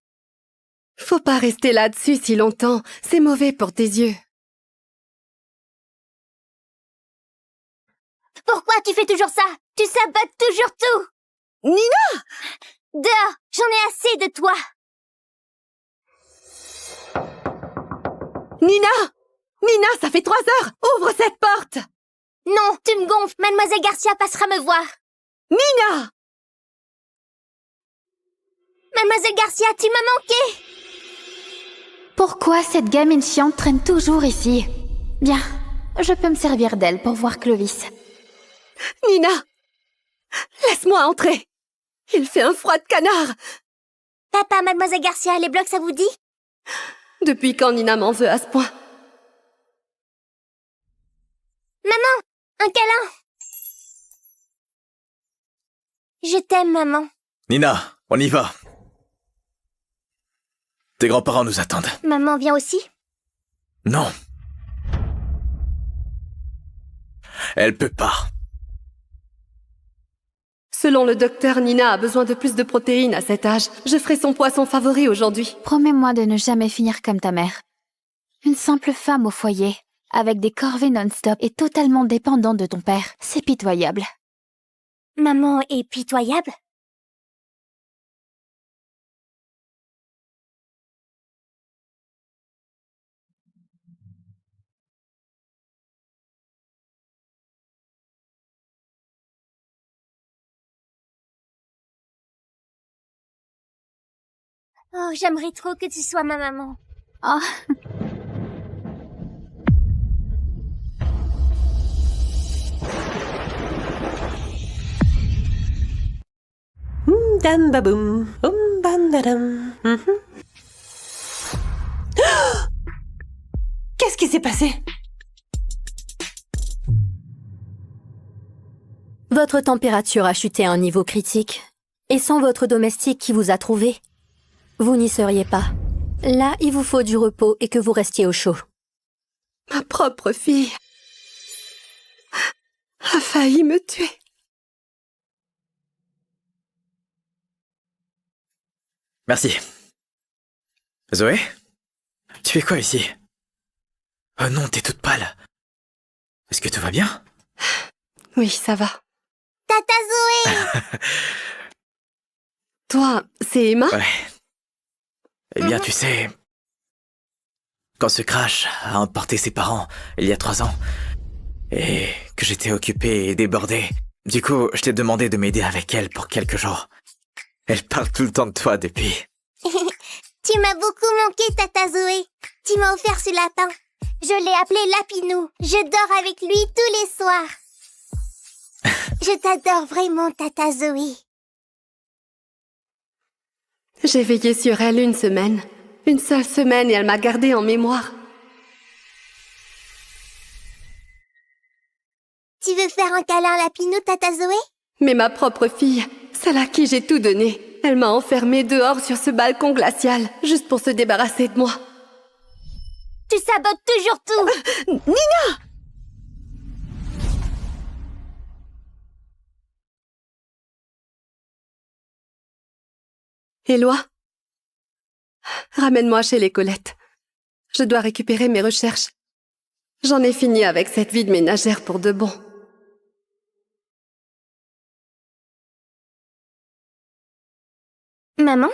faut pas rester là-dessus si longtemps, c'est mauvais pour tes yeux. Pourquoi tu fais toujours ça? Tu sabotes toujours tout! Nina! Dehors, j'en ai assez de toi! Nina! Nina, ça fait 3 heures! Ouvre cette porte! Non, tu me gonfles, Mademoiselle Garcia passera me voir. Nina! Mademoiselle Garcia, tu m'as manqué! Pourquoi cette gamine chiante traîne toujours ici? Bien, je peux me servir d'elle pour voir Clovis. Nina! Laisse-moi entrer! Il fait un froid de canard! Papa, Mademoiselle Garcia, les blocs, ça vous dit? Depuis quand Nina m'en veut à ce point? Maman! Un câlin! Je t'aime, maman. Nina, on y va. Tes grands-parents nous attendent. Maman vient aussi? Non. Elle peut pas. Selon le docteur, Nina a besoin de plus de protéines à cet âge. Je ferai son poisson favori aujourd'hui. Promets-moi de ne jamais finir comme ta mère. Une simple femme au foyer, avec des corvées non-stop et totalement dépendante de ton père. C'est pitoyable. Maman est pitoyable? Oh, j'aimerais trop que tu sois ma maman. Oh. Dam baboum, bam dadam. Qu'est-ce qui s'est passé? Votre température a chuté à un niveau critique. Et sans votre domestique qui vous a trouvé, vous n'y seriez pas. Là, il vous faut du repos et que vous restiez au chaud. Ma propre fille a failli me tuer. Merci. Zoé? Tu fais quoi ici? Oh non, t'es toute pâle. Est-ce que tout va bien? Oui, ça va. Tata Zoé! Toi, c'est Emma? Ouais. Eh bien, tu sais... Quand ce crash a emporté ses parents, il y a 3 ans, et que j'étais occupé et débordé, du coup, je t'ai demandé de m'aider avec elle pour quelques jours. Elle parle tout le temps de toi depuis. Tu m'as beaucoup manqué, Tata Zoé. Tu m'as offert ce lapin. Je l'ai appelé Lapinou. Je dors avec lui tous les soirs. Je t'adore vraiment, Tata Zoé. J'ai veillé sur elle 1 semaine. 1 seule semaine et elle m'a gardée en mémoire. Tu veux faire un câlin à Lapinou, Tata Zoé? Mais ma propre fille, celle à qui j'ai tout donné, elle m'a enfermée dehors sur ce balcon glacial, juste pour se débarrasser de moi. Tu sabotes toujours tout! Nina! Éloi, ramène-moi chez les Colettes. Je dois récupérer mes recherches. J'en ai fini avec cette vie de ménagère pour de bon. Maman?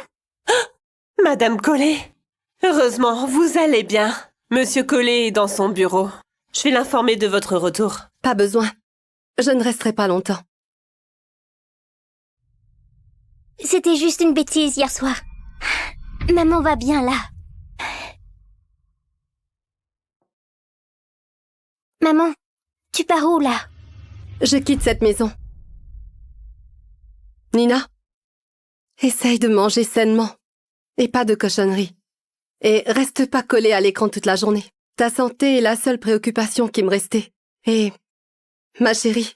Madame Collet, heureusement, vous allez bien. Monsieur Collet est dans son bureau. Je vais l'informer de votre retour. Pas besoin. Je ne resterai pas longtemps. C'était juste une bêtise hier soir. Maman va bien là. Maman, tu pars où là? Je quitte cette maison. Nina, Essaye de manger sainement. Et pas de cochonneries. Et reste pas collé à l'écran toute la journée. Ta santé est la seule préoccupation qui me restait. Et, ma chérie,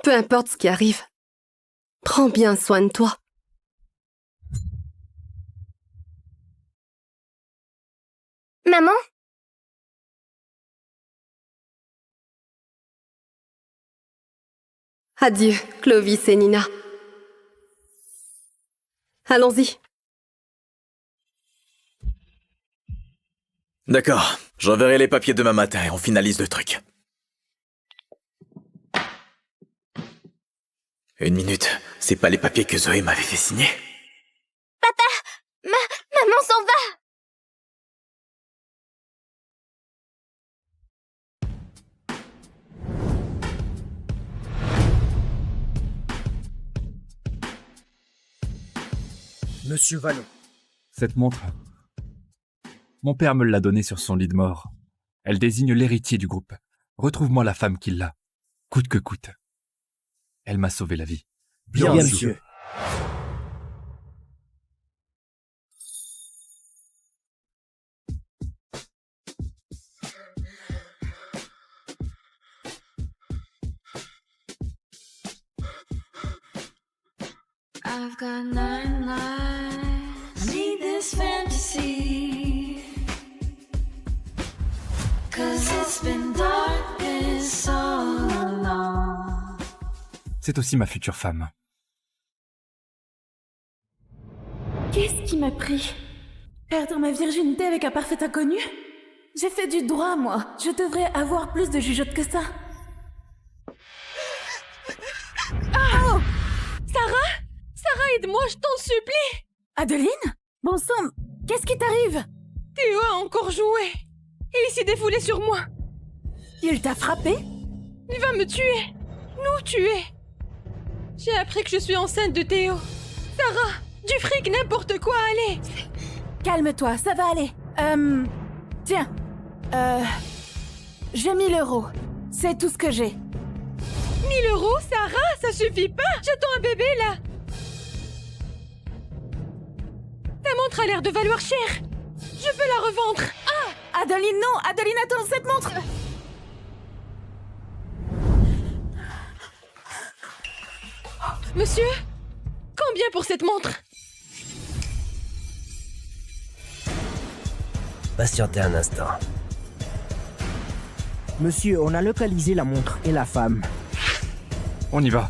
peu importe ce qui arrive, prends bien soin de toi. Maman? Adieu, Clovis et Nina. Allons-y. D'accord, j'enverrai les papiers demain matin et on finalise le truc. Une minute, c'est pas les papiers que Zoé m'avait fait signer? Papa! Maman s'en va! Monsieur Vallon. Cette montre, mon père me l'a donnée sur son lit de mort. Elle désigne l'héritier du groupe. Retrouve-moi la femme qui l'a, coûte que coûte. Elle m'a sauvé la vie. Bien, monsieur. I've got 9 lives. I need this fantasy. 'Cause it's been darkness all along. C'est aussi ma future femme. Qu'est-ce qui m'a pris? Perdre ma virginité avec un parfait inconnu? J'ai fait du droit, moi. Je devrais avoir plus de jugeote que ça. Oh! Sarah? Sarah, aide-moi, je t'en supplie! Adeline? Bon sang, qu'est-ce qui t'arrive? Théo a encore joué. Et il s'est défoulé sur moi. Il t'a frappé? Il va me tuer. Nous tuer. J'ai appris que je suis enceinte de Théo. Sarah, du fric, n'importe quoi, allez! Calme-toi, ça va aller. Tiens. J'ai 1000 €. C'est tout ce que j'ai. 1000 €, Sarah? Ça suffit pas! J'attends un bébé, là! Ta montre a l'air de valoir cher. Je peux la revendre. Ah! Adeline, non! Adeline, attends, cette montre! Monsieur? Combien pour cette montre? Patientez un instant. Monsieur, on a localisé la montre et la femme. On y va.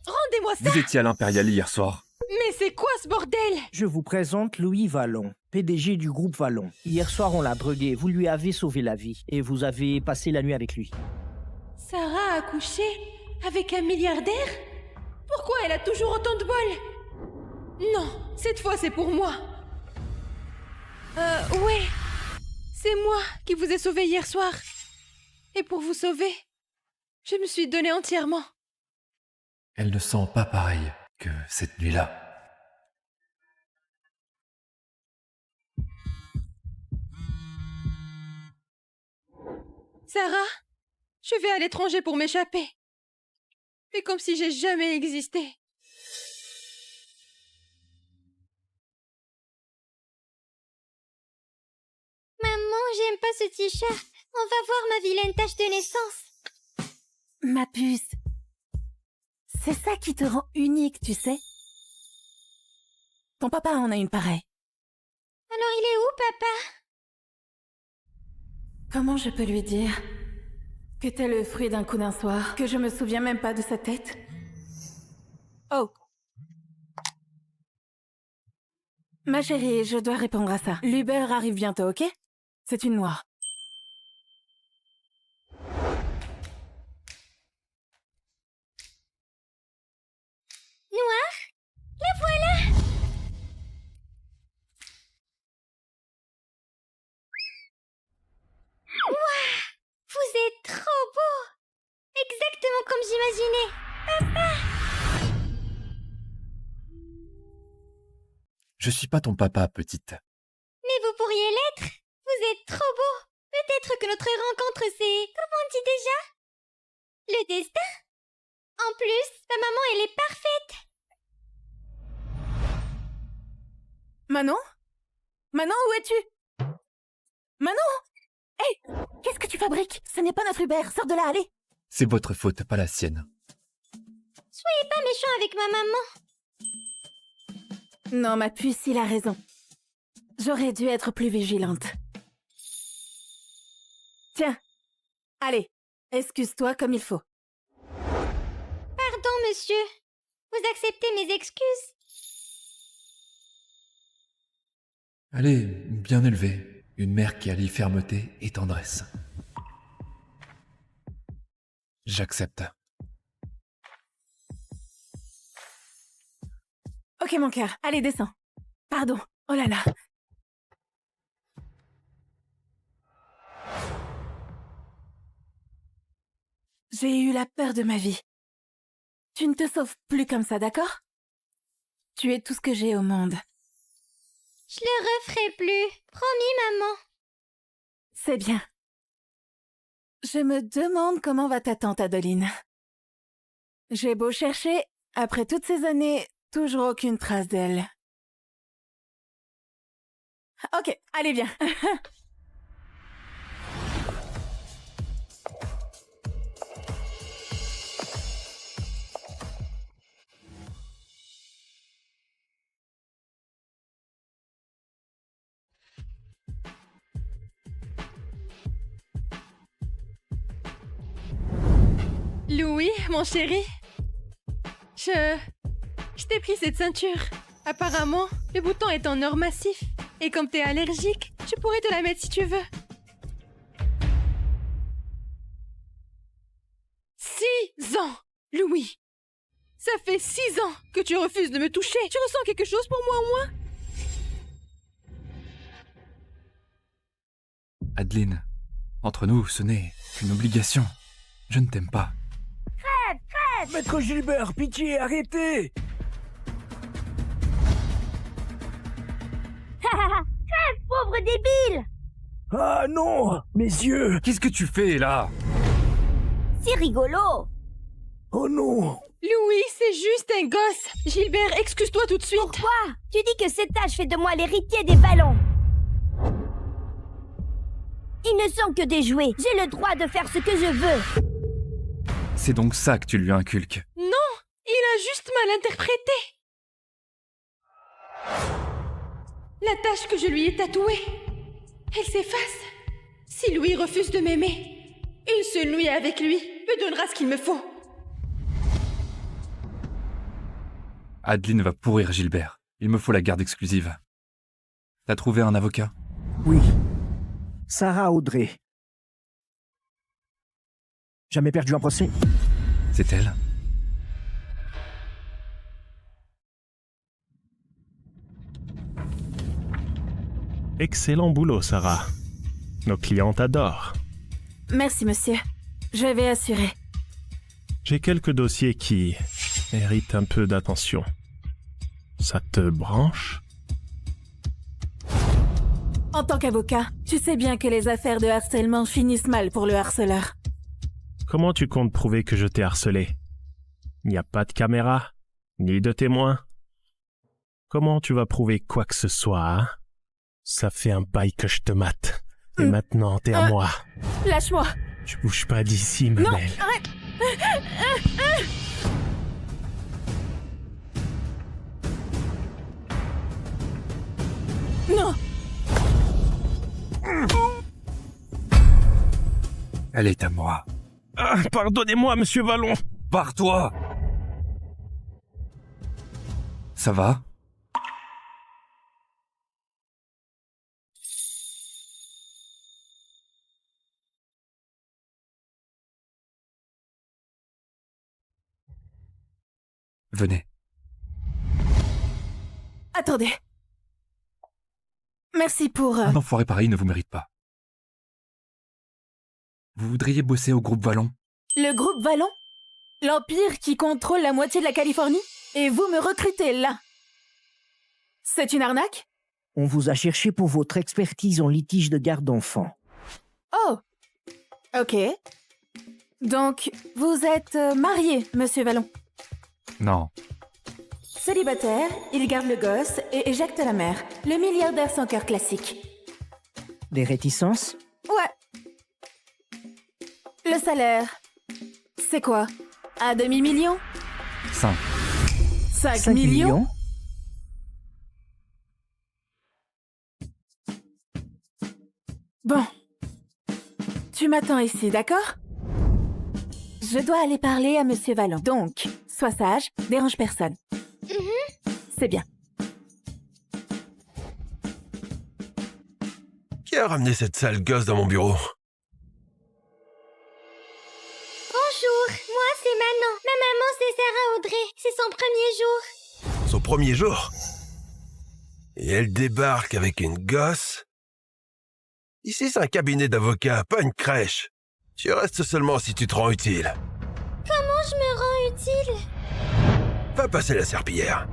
Rendez-moi ça! Vous étiez à l'Impérial hier soir. Mais c'est quoi ce bordel? Je vous présente Louis Vallon, PDG du groupe Vallon. Hier soir, on l'a drogué. Vous lui avez sauvé la vie et vous avez passé la nuit avec lui. Sarah a couché avec un milliardaire? Pourquoi elle a toujours autant de bol? Non, cette fois c'est pour moi. Ouais. C'est moi qui vous ai sauvé hier soir. Et pour vous sauver, je me suis donnée entièrement. Elle ne sent pas pareil que cette nuit-là. Sarah, je vais à l'étranger pour m'échapper. C'est comme si j'ai jamais existé. Maman, j'aime pas ce t-shirt. On va voir ma vilaine tache de naissance. Ma puce. C'est ça qui te rend unique, tu sais. Ton papa en a une pareille. Alors il est où, papa? Comment je peux lui dire que t'es le fruit d'un coup d'un soir, que je me souviens même pas de sa tête? Oh. Ma chérie, je dois répondre à ça. L'Uber arrive bientôt, ok? C'est une noire. Noir? La voilà! Waouh! Vous êtes trop beau! Exactement comme j'imaginais! Papa! Je suis pas ton papa, petite. Mais vous pourriez l'être. Vous êtes trop beau. Peut-être que notre rencontre, c'est... Comment on dit déjà? Le destin? En plus, ta maman, elle est parfaite. Manon? Manon, où es-tu? Manon! Hé! Qu'est-ce que tu fabriques? Ce n'est pas notre Hubert, sors de là, allez! C'est votre faute, pas la sienne. Soyez pas méchant avec ma maman. Non, ma puce, il a raison. J'aurais dû être plus vigilante. Tiens, allez, excuse-toi comme il faut. Pardon, monsieur. Vous acceptez mes excuses? Elle est bien élevée, une mère qui allie fermeté et tendresse. J'accepte. Ok, mon cœur, allez, descends. Pardon, oh là là. J'ai eu la peur de ma vie. Tu ne te sauves plus comme ça, d'accord? Tu es tout ce que j'ai au monde. Je le referai plus. Promis, maman. C'est bien. Je me demande comment va ta tante Adeline. J'ai beau chercher, après toutes ces années, toujours aucune trace d'elle. Ok, allez, viens. Louis, mon chéri, je t'ai pris cette ceinture. Apparemment, le bouton est en or massif. Et comme t'es allergique, tu pourrais te la mettre si tu veux. 6 ans, Louis. Ça fait 6 ans que tu refuses de me toucher. Tu ressens quelque chose pour moi au moins? Adeline, entre nous, ce n'est qu'une obligation. Je ne t'aime pas. Crève, crève! Maître Gilbert, pitié, arrêtez! Crève, pauvre débile! Ah non! Mes yeux! Qu'est-ce que tu fais, là? C'est rigolo! Oh non! Louis, c'est juste un gosse. Gilbert, excuse-toi tout de suite. Pourquoi? Tu dis que cet âge fait de moi l'héritier des ballons. Ils ne sont que des jouets. J'ai le droit de faire ce que je veux. C'est donc ça que tu lui inculques. Non, il a juste mal interprété. La tache que je lui ai tatouée, elle s'efface. Si Louis refuse de m'aimer, une seule nuit avec lui me donnera ce qu'il me faut. Adeline va pourrir Gilbert. Il me faut la garde exclusive. T'as trouvé un avocat? Oui. Sarah Audrey. Jamais perdu un procès? C'est elle? Excellent boulot, Sarah. Nos clients t'adorent. Merci, monsieur. Je vais assurer. J'ai quelques dossiers qui méritent un peu d'attention. Ça te branche? En tant qu'avocat, tu sais bien que les affaires de harcèlement finissent mal pour le harceleur. Comment tu comptes prouver que je t'ai harcelé? Il n'y a pas de caméra, ni de témoin. Comment tu vas prouver quoi que ce soit, hein? Ça fait un bail que je te mate. Et maintenant, t'es à moi. Lâche-moi. Tu bouges pas d'ici, ma Non, belle. arrête. Non. Elle est à moi. Ah, pardonnez-moi, monsieur Vallon. Pars-toi! Ça va? Venez. Attendez. Merci pour... Un enfoiré pareil ne vous mérite pas. Vous voudriez bosser au groupe Vallon? Le groupe Vallon? L'empire qui contrôle la moitié de la Californie? Et vous me recrutez là? C'est une arnaque? On vous a cherché pour votre expertise en litige de garde d'enfants. Oh. Ok. Donc, vous êtes marié, monsieur Vallon. Non. Célibataire, il garde le gosse et éjecte la mère. Le milliardaire sans cœur classique. Des réticences? Ouais. Le salaire, c'est quoi? Un demi-million? 5. 5 millions? Bon. Tu m'attends ici, d'accord? Je dois aller parler à monsieur Vallon. Donc, sois sage, dérange personne. C'est bien. Qui a ramené cette sale gosse dans mon bureau? Bonjour, moi c'est Manon. Ma maman c'est Sarah Audrey. C'est son premier jour. Son premier jour? Et elle débarque avec une gosse? Ici, c'est un cabinet d'avocats, pas une crèche. Tu restes seulement si tu te rends utile. Comment je me rends utile? Va passer la serpillière.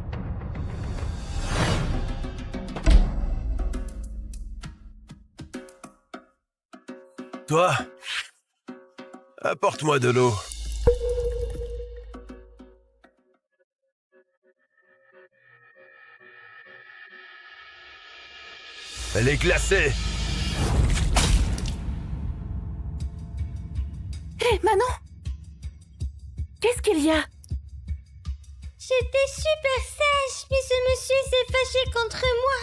Toi, apporte-moi de l'eau. Elle est glacée. Hé, Manon! Qu'est-ce qu'il y a? J'étais super sage, mais ce monsieur s'est fâché contre moi.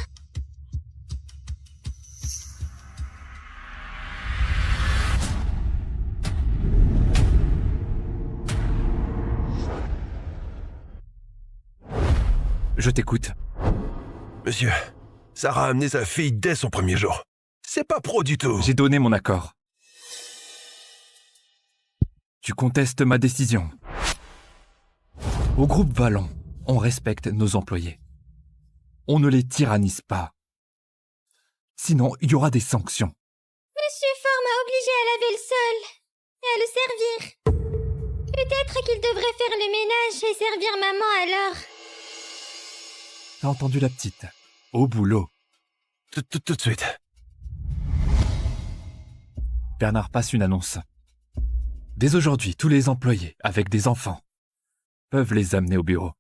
Je t'écoute. Monsieur, Sarah a amené sa fille dès son premier jour. C'est pas pro du tout. J'ai donné mon accord. Tu contestes ma décision. Au groupe Vallon, on respecte nos employés. On ne les tyrannise pas. Sinon, il y aura des sanctions. Monsieur Ford m'a obligé à laver le sol et à le servir. Peut-être qu'il devrait faire le ménage et servir maman alors. T'as entendu la petite? Au boulot. Tout de suite. Bernard passe une annonce. Dès aujourd'hui, tous les employés avec des enfants peuvent les amener au bureau.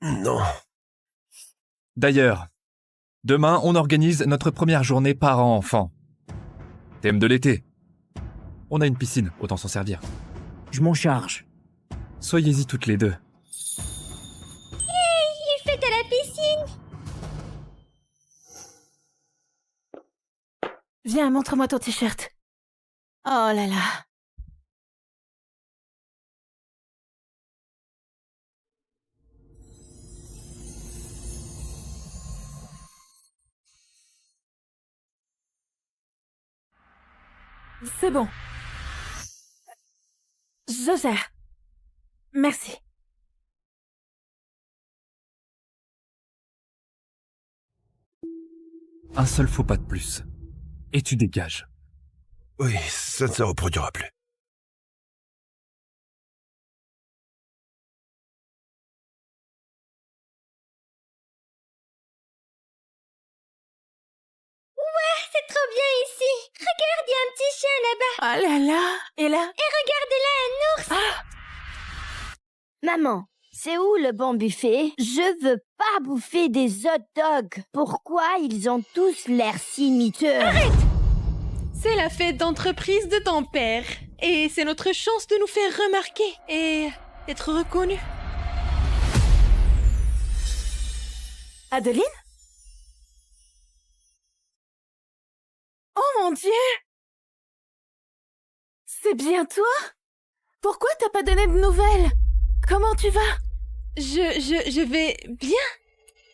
Non. D'ailleurs, demain, on organise notre première journée parents-enfants. Thème de l'été. On a une piscine, autant s'en servir. Je m'en charge. Soyez-y toutes les deux. Hey, il fait à la piscine. Viens, montre-moi ton t-shirt. Oh là là. C'est bon. Je gère. Merci. Un seul faux pas de plus. Et tu dégages. Oui, ça ne se reproduira plus. Ouais, c'est trop bien ici. Regarde, il y a un petit chien là-bas. Oh là là. Et là? Et regardez là, un ours. Maman, c'est où le bon buffet? Je veux pas bouffer des hot dogs. Pourquoi ils ont tous l'air si miteux? Arrête! C'est la fête d'entreprise de ton père. Et c'est notre chance de nous faire remarquer et d'être reconnus. Adeline? Oh mon Dieu! C'est bien toi? Pourquoi t'as pas donné de nouvelles? Comment tu vas? Je vais bien.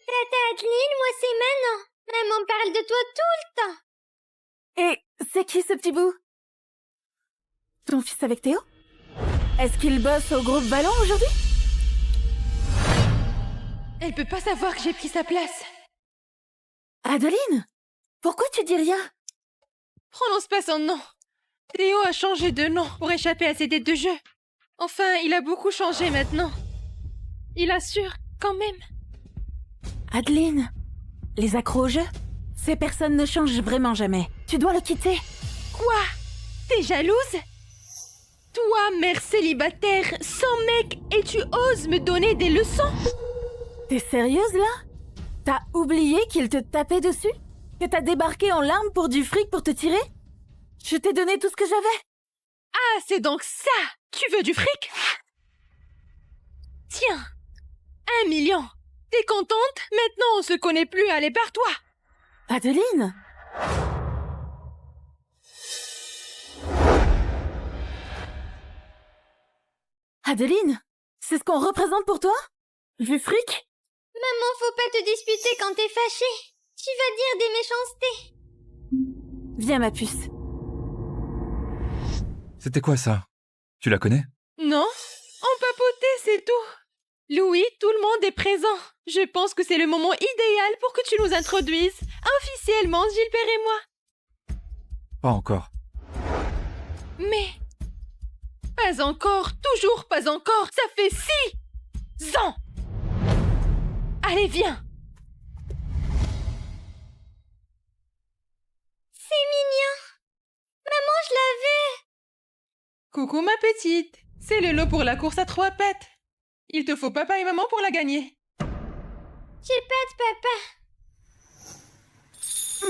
Tata Adeline, moi c'est Manon. Maman parle de toi tout le temps. Et c'est qui ce petit bout? Ton fils avec Théo? Est-ce qu'il bosse au groupe Vallon aujourd'hui? Elle peut pas savoir que j'ai pris sa place. Adeline? Pourquoi tu dis rien? Prononce pas son nom. Théo a changé de nom pour échapper à ses dettes de jeu. Enfin, il a beaucoup changé maintenant. Il assure, quand même. Adeline, Les accros au jeu? Ces personnes ne changent vraiment jamais. Tu dois le quitter. Quoi? T'es jalouse? Toi, mère célibataire, sans mec, et tu oses me donner des leçons? T'es sérieuse là? T'as oublié qu'il te tapait dessus? Que t'as débarqué en larmes pour du fric pour te tirer? Je t'ai donné tout ce que j'avais. Ah, c'est donc ça! Tu veux du fric? Tiens, 1 million. T'es contente? Maintenant, on se connaît plus, allez, barre-toi! Adeline? Adeline? C'est ce qu'on représente pour toi? Du fric? Maman, faut pas te disputer quand t'es fâchée. Tu vas dire des méchancetés. Viens, ma puce. C'était quoi ça? Tu la connais? Non, on papotait, c'est tout. Louis, tout le monde est présent. Je pense que c'est le moment idéal pour que tu nous introduises. Officiellement, Gilbert et moi. Pas encore. Mais... Pas encore, toujours pas encore. Ça fait 6 ans. Allez, viens. C'est mignon. Maman, je la veux. Coucou ma petite. C'est le lot pour la course à 3 pattes. Il te faut papa et maman pour la gagner. J'ai pas de papa.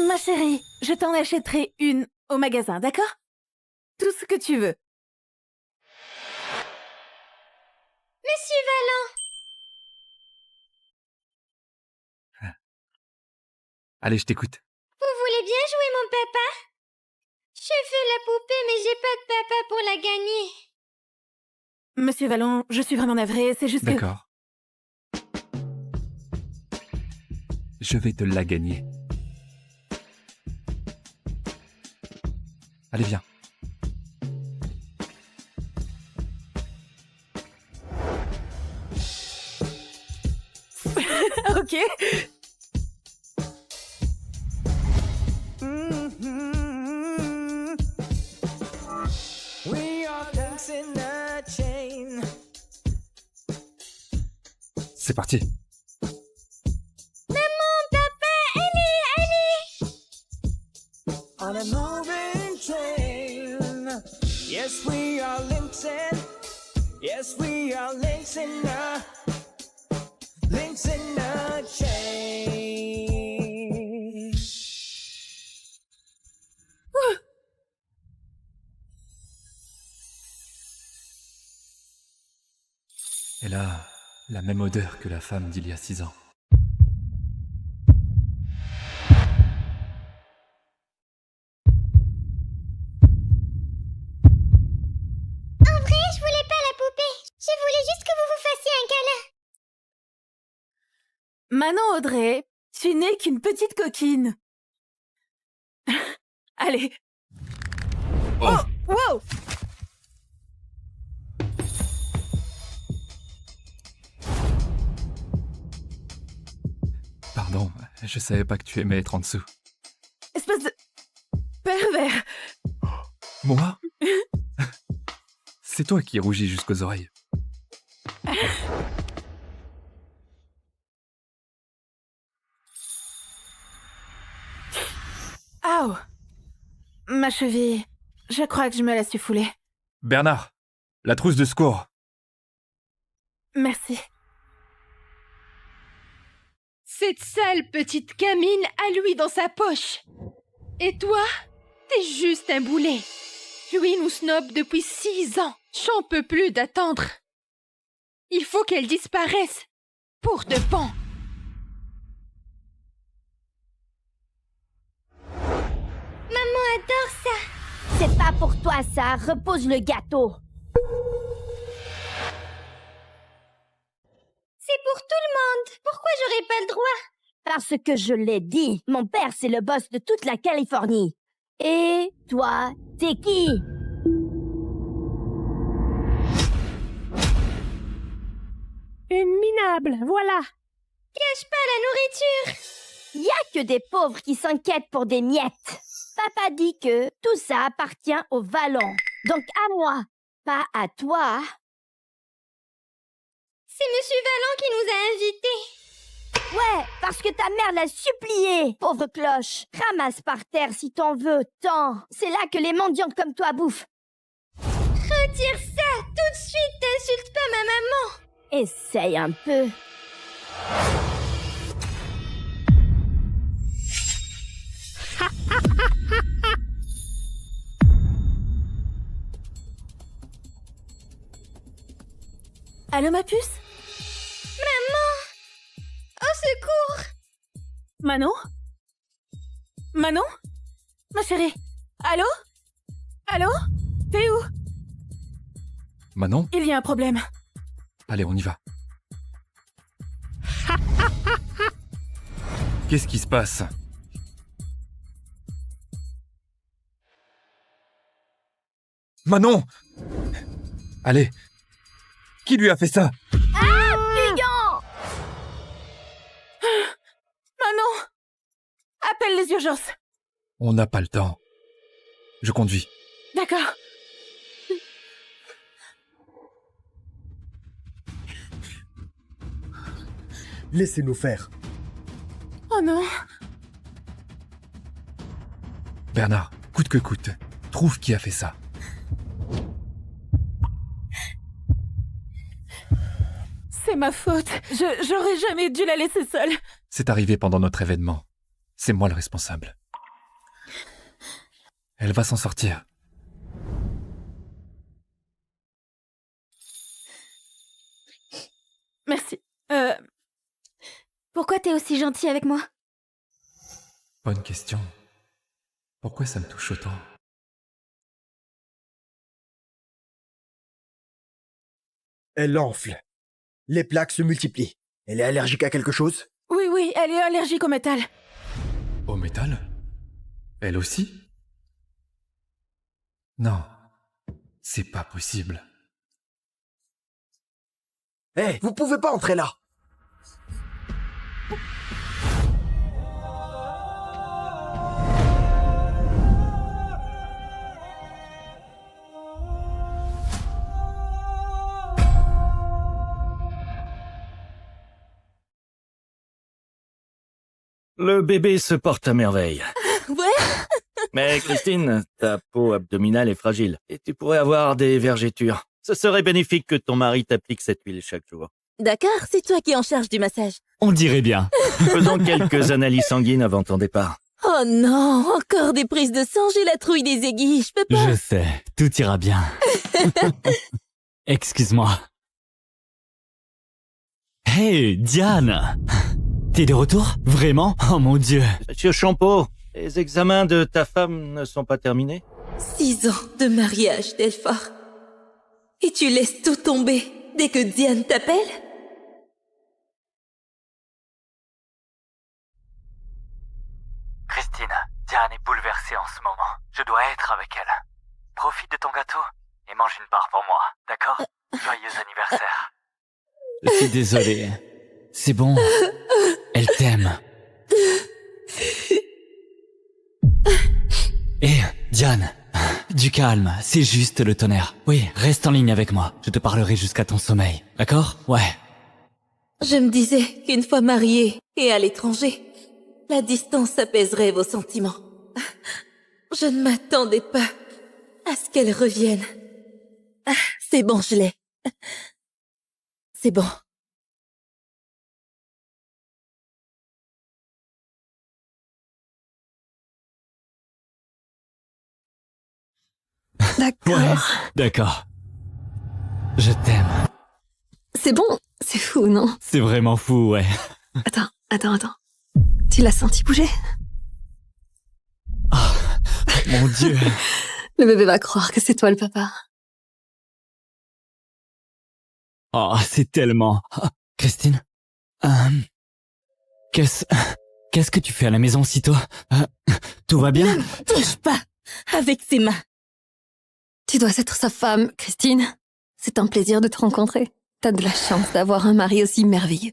Ma chérie, je t'en achèterai une au magasin, d'accord? Tout ce que tu veux. Monsieur Valent. Allez, je t'écoute. Vous voulez bien jouer mon papa? Je veux la poupée, mais j'ai pas de papa pour la gagner. Monsieur Vallon, je suis vraiment navrée, c'est juste que... D'accord. Je vais te la gagner. Allez, viens. Ok. C'est parti. Maman, papa, allez. On a moving train. Yes, we are links in. Yes, we are links in a chain. Elle a la même odeur que la femme d'il y a 6 ans. En vrai, je voulais pas la poupée. Je voulais juste que vous vous fassiez un câlin. Manon Audrey, tu n'es qu'une petite coquine. Allez. Oh, wow. Pardon, je savais pas que tu aimais être en dessous. Espèce de... pervers. Moi? C'est toi qui rougis jusqu'aux oreilles. Aouh. Ma cheville. Je crois que je me la suis foulée. Bernard, la trousse de secours. Merci. Cette sale petite gamine a Louis dans sa poche. Et toi, t'es juste un boulet. Louis nous snob depuis 6 ans. J'en peux plus d'attendre. Il faut qu'elle disparaisse. Pour de bon. Maman adore ça. C'est pas pour toi ça, repose le gâteau. C'est pour tout le monde. Pourquoi j'aurais pas le droit? Parce que je l'ai dit, mon père c'est le boss de toute la Californie. Et toi, t'es qui? Une minable, voilà. Gâche pas la nourriture. Y a que des pauvres qui s'inquiètent pour des miettes. Papa dit que tout ça appartient au Vallon. Donc à moi, pas à toi. C'est Monsieur Valent qui nous a invités. Ouais, parce que ta mère l'a supplié. Pauvre cloche. Ramasse par terre si t'en veux tant. C'est là que les mendiants comme toi bouffent. Retire ça tout de suite, t'insultes pas ma maman. Essaye un peu. Allô, ma puce? Maman! Au secours! Manon? Manon? Ma chérie? Allô? Allô? T'es où? Manon? Il y a un problème. Allez, on y va. Qu'est-ce qui se passe? Manon! Allez! Qui lui a fait ça? Ah, brigand! Manon! Appelle les urgences. On n'a pas le temps. Je conduis. D'accord. Laissez-nous faire. Oh non. Bernard, coûte que coûte, trouve qui a fait ça. C'est ma faute. J'aurais jamais dû la laisser seule. C'est arrivé pendant notre événement. C'est moi le responsable. Elle va s'en sortir. Merci. Pourquoi t'es aussi gentil avec moi? Bonne question. Pourquoi ça me touche autant? Elle enfle. Les plaques se multiplient. Elle est allergique à quelque chose? Oui, elle est allergique au métal. Au métal? Elle aussi? Non, c'est pas possible. Hé, vous pouvez pas entrer là! Le bébé se porte à merveille. Ouais. Mais Christine, ta peau abdominale est fragile et tu pourrais avoir des vergetures. Ce serait bénéfique que ton mari t'applique cette huile chaque jour. D'accord, c'est toi qui es en charge du massage. On dirait bien. Faisons quelques analyses sanguines avant ton départ. Oh non, encore des prises de sang, j'ai la trouille des aiguilles, je peux pas. Je sais, tout ira bien. Excuse-moi. Hey, Diane! T'es de retour? Vraiment? Oh mon Dieu! Monsieur Champeau, les examens de ta femme ne sont pas terminés? 6 ans de mariage, Delphore. Et tu laisses tout tomber dès que Diane t'appelle? Christine, Diane est bouleversée en ce moment. Je dois être avec elle. Profite de ton gâteau et mange une part pour moi, d'accord? Joyeux anniversaire. Je suis désolé. C'est bon. Elle t'aime. Hé, Diane, du calme, c'est juste le tonnerre. Oui, reste en ligne avec moi. Je te parlerai jusqu'à ton sommeil, d'accord? Ouais. Je me disais qu'une fois mariée et à l'étranger, la distance apaiserait vos sentiments. Je ne m'attendais pas à ce qu'elle revienne. Ah, c'est bon, je l'ai. C'est bon. D'accord. Ouais, d'accord. Je t'aime. C'est bon, c'est fou, non? C'est vraiment fou, ouais. Attends. Tu l'as senti bouger? Mon Dieu. Le bébé va croire que c'est toi le papa. Oh, c'est tellement... Oh, Christine, qu'est-ce que tu fais à la maison si tôt? Tout va bien? Ne touche pas avec ses mains. Tu dois être sa femme, Christine. C'est un plaisir de te rencontrer. T'as de la chance d'avoir un mari aussi merveilleux.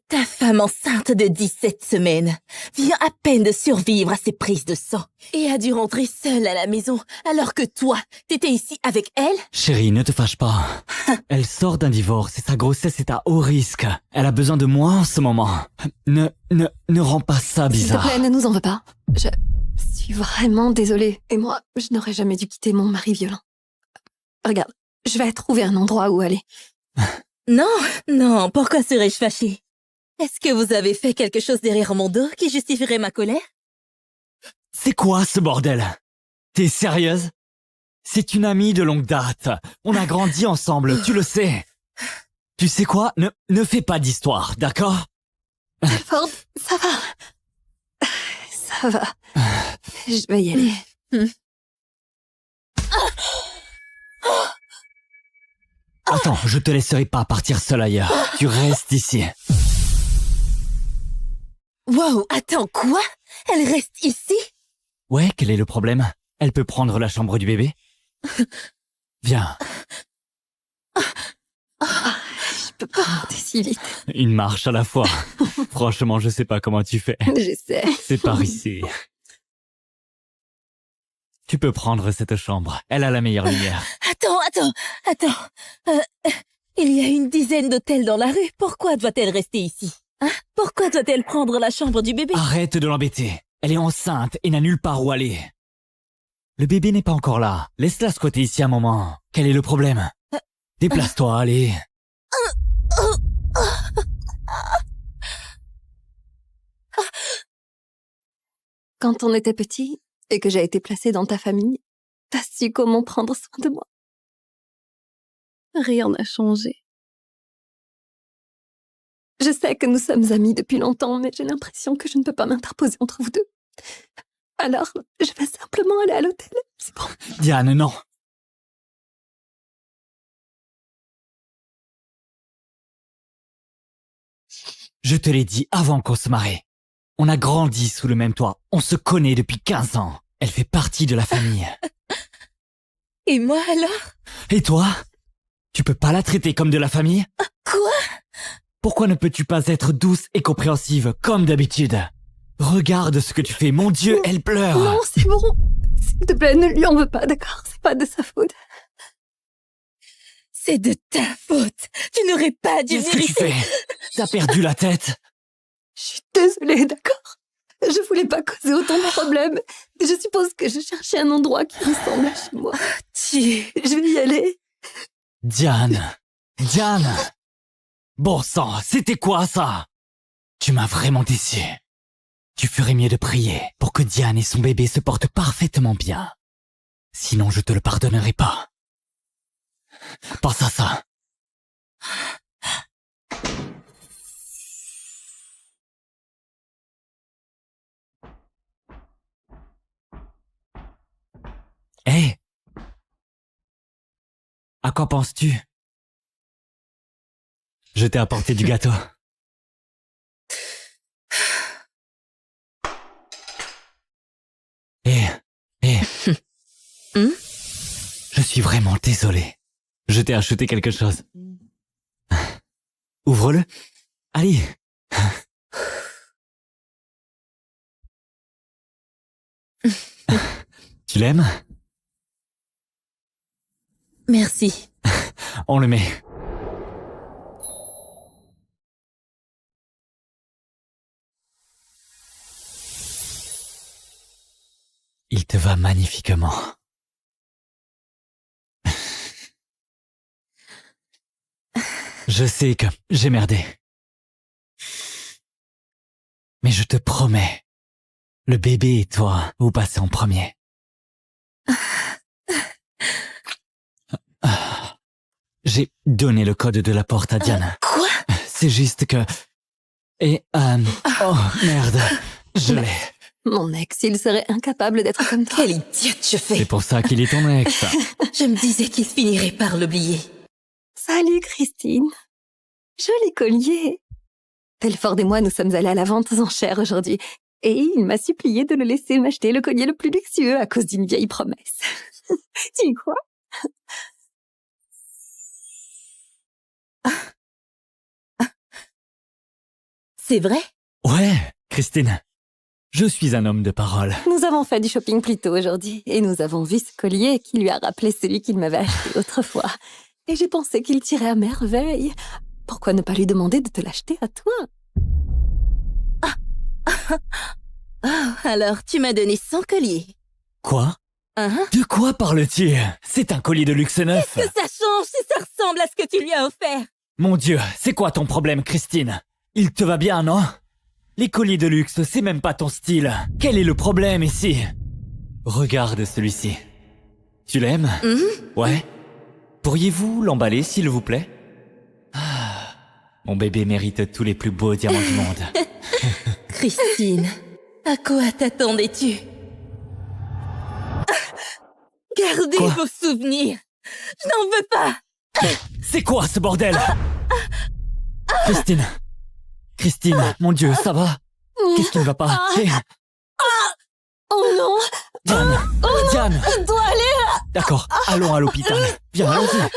Ta femme enceinte de 17 semaines vient à peine de survivre à ses prises de sang et a dû rentrer seule à la maison alors que toi, t'étais ici avec elle? Chérie, ne te fâche pas. Elle sort d'un divorce et sa grossesse est à haut risque. Elle a besoin de moi en ce moment. Ne rends pas ça S'il te bizarre. plaît, ne nous en veux pas. Je suis vraiment désolée. Et moi, je n'aurais jamais dû quitter mon mari violent. Regarde, je vais trouver un endroit où aller. Non, pourquoi serais-je fâchée? Est-ce que vous avez fait quelque chose derrière mon dos qui justifierait ma colère? C'est quoi ce bordel? T'es sérieuse? C'est une amie de longue date. On a grandi ensemble, tu le sais. Tu sais quoi? Ne fais pas d'histoire, d'accord? Ford, ça va. Ça va. Je vais y aller. Attends, je te laisserai pas partir seule ailleurs. Tu restes ici. Wow, attends, quoi? Elle reste ici? Ouais, quel est le problème? Elle peut prendre la chambre du bébé? Viens. Je peux pas monter si vite. Une marche à la fois. Franchement, je sais pas comment tu fais. J'essaie. C'est par ici. Tu peux prendre cette chambre. Elle a la meilleure lumière. Attends. Il y a une dizaine d'hôtels dans la rue. Pourquoi doit-elle rester ici? Hein? Pourquoi doit-elle prendre la chambre du bébé? Arrête de l'embêter. Elle est enceinte et n'a nulle part où aller. Le bébé n'est pas encore là. Laisse-la squatter ici un moment. Quel est le problème? Déplace-toi, allez. Quand on était petit et que j'ai été placée dans ta famille, t'as su comment prendre soin de moi. Rien n'a changé. Je sais que nous sommes amis depuis longtemps, mais j'ai l'impression que je ne peux pas m'interposer entre vous deux. Alors, je vais simplement aller à l'hôtel. C'est bon. Diane, non. Je te l'ai dit avant qu'on se marie. On a grandi sous le même toit. On se connaît depuis 15 ans. Elle fait partie de la famille. Et moi alors? Et toi? Tu peux pas la traiter comme de la famille? Quoi? Pourquoi ne peux-tu pas être douce et compréhensive comme d'habitude? Regarde ce que tu fais. Mon Dieu, elle pleure. Non, c'est bon. S'il te plaît, ne lui en veux pas, d'accord? C'est pas de sa faute. C'est de ta faute. Tu n'aurais pas dû Qu'est-ce que tu fais? T'as perdu la tête? Je suis désolée, d'accord? Je voulais pas causer autant de problèmes. Je suppose que je cherchais un endroit qui ressemble à chez moi. Je vais y aller. Diane. Bon sang, c'était quoi ça? Tu m'as vraiment déçu. Tu ferais mieux de prier pour que Diane et son bébé se portent parfaitement bien. Sinon, je te le pardonnerai pas. Pense à ça. Hé! À quoi penses-tu? Je t'ai apporté du gâteau. Je suis vraiment désolé. Je t'ai acheté quelque chose. Ouvre-le. Allez. Tu l'aimes? Merci. On le met. Il te va magnifiquement. Je sais que j'ai merdé. Mais je te promets, le bébé et toi, vous passez en premier. J'ai donné le code de la porte à Diane. Quoi? C'est juste que... Oh, merde. Je l'ai. Mon ex, il serait incapable d'être comme toi. Quelle idiote je fais. C'est pour ça qu'il est ton ex. Je me disais qu'il finirait par l'oublier. Salut, Christine. Joli collier. Telford et moi, nous sommes allés à la vente aux enchères aujourd'hui. Et il m'a supplié de le laisser m'acheter le collier le plus luxueux à cause d'une vieille promesse. Tu y crois? C'est vrai? Ouais, Christine. Je suis un homme de parole. Nous avons fait du shopping plus tôt aujourd'hui et nous avons vu ce collier qui lui a rappelé celui qu'il m'avait acheté autrefois. Et j'ai pensé qu'il tirait à merveille. Pourquoi ne pas lui demander de te l'acheter à toi? Oh, alors tu m'as donné 100 colliers. Quoi? Hein? De quoi parles-tu? C'est un collier de luxe neuf. Qu'est-ce que ça change si ça ressemble à ce que tu lui as offert? Mon Dieu, c'est quoi ton problème, Christine? Il te va bien, non? Les colliers de luxe, c'est même pas ton style. Quel est le problème ici? Regarde celui-ci. Tu l'aimes? Ouais. Pourriez-vous l'emballer, s'il vous plaît? Mon bébé mérite tous les plus beaux diamants du monde. Christine, à quoi t'attendais-tu? Gardez vos souvenirs. Je n'en veux pas. C'est quoi ce bordel? Christine, mon Dieu, ça va? Qu'est-ce qui ne va pas? Oh non! Diane! Je dois aller! D'accord, allons à l'hôpital. Viens, allons-y. Attends!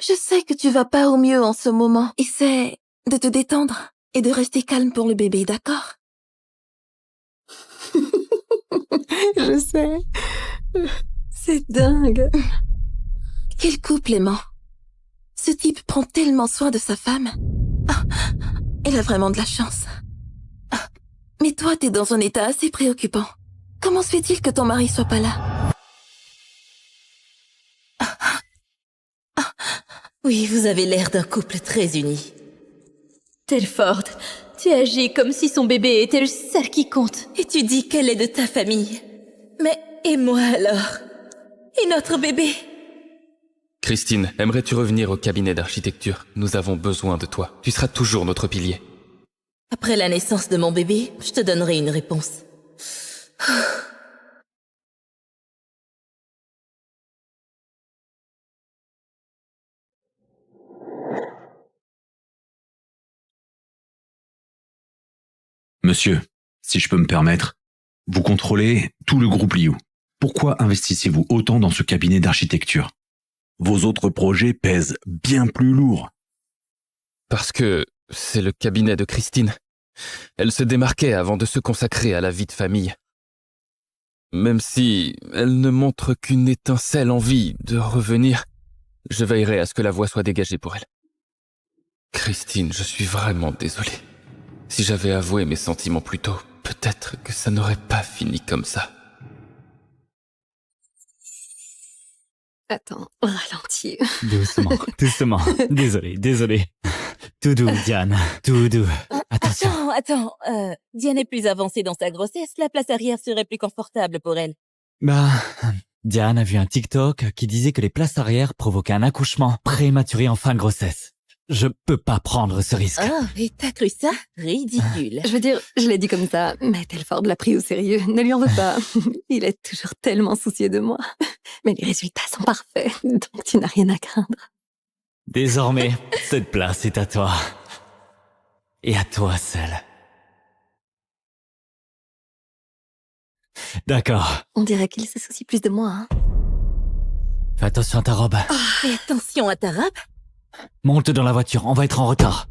Je sais que tu vas pas au mieux en ce moment. Essaie de te détendre et de rester calme pour le bébé, d'accord? Je sais. C'est dingue. Quel couple aimant. Ce type prend tellement soin de sa femme. Elle a vraiment de la chance. Mais toi, t'es dans un état assez préoccupant. Comment se fait-il que ton mari soit pas là? Oui, vous avez l'air d'un couple très uni. Telford, tu agis comme si son bébé était le seul qui compte. Et tu dis qu'elle est de ta famille. Mais, et moi alors? Et notre bébé? Christine, aimerais-tu revenir au cabinet d'architecture? Nous avons besoin de toi. Tu seras toujours notre pilier. Après la naissance de mon bébé, je te donnerai une réponse. Monsieur, si je peux me permettre, vous contrôlez tout le groupe Liu. Pourquoi investissez-vous autant dans ce cabinet d'architecture? Vos autres projets pèsent bien plus lourd. Parce que c'est le cabinet de Christine. Elle se démarquait avant de se consacrer à la vie de famille. Même si elle ne montre qu'une étincelle envie de revenir, je veillerai à ce que la voie soit dégagée pour elle. Christine, je suis vraiment désolé. Si j'avais avoué mes sentiments plus tôt, peut-être que ça n'aurait pas fini comme ça. Attends, ralentis. Doucement. Désolé. Tout doux, Diane. Tout doux. Attention. Attends. Diane est plus avancée dans sa grossesse. La place arrière serait plus confortable pour elle. Diane a vu un TikTok qui disait que les places arrière provoquaient un accouchement prématuré en fin de grossesse. Je peux pas prendre ce risque. Oh, et t'as cru ça? Ridicule. Je veux dire, je l'ai dit comme ça, mais Telford l'a pris au sérieux. Ne lui en veux pas. Il est toujours tellement soucieux de moi. Mais les résultats sont parfaits, donc tu n'as rien à craindre. Désormais, cette place est à toi. Et à toi seul. D'accord. On dirait qu'il se soucie plus de moi, hein. Fais attention à ta robe. Fais attention à ta robe. Monte dans la voiture, on va être en retard.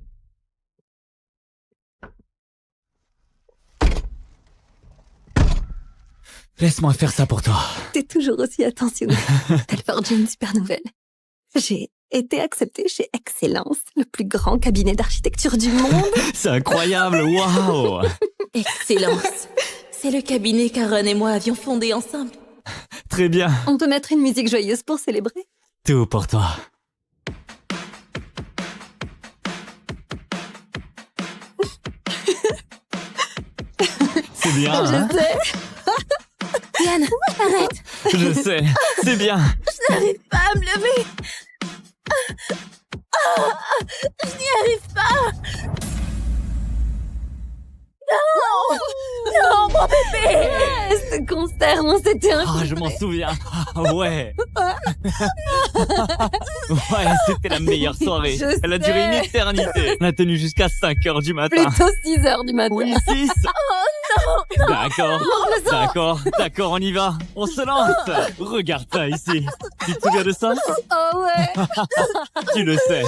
Laisse-moi faire ça pour toi. T'es toujours aussi attentionné. Telford, j'ai une super nouvelle. J'ai été acceptée chez Excellence, le plus grand cabinet d'architecture du monde. C'est incroyable, waouh. Excellence. C'est le cabinet qu'Aaron et moi avions fondé ensemble. Très bien. On peut mettre une musique joyeuse pour célébrer. Tout pour toi. C'est bien. Je sais. Diane, arrête. Je sais, c'est bien. Je n'arrive pas à me lever. Je n'y arrive pas. Non, mon bébé. Reste concentré. serment, c'était un Ah, je m'en souviens. Ah, ouais. Ouais, c'était la meilleure soirée. Je Elle a duré une sais. éternité. On a tenu jusqu'à 5h du matin. Plutôt 6h du matin. Oui, 6. Oh non, D'accord, d'accord, on y va. On se lance. Regarde ça ici. Tu te souviens de ça? Oh ouais. Tu le sais.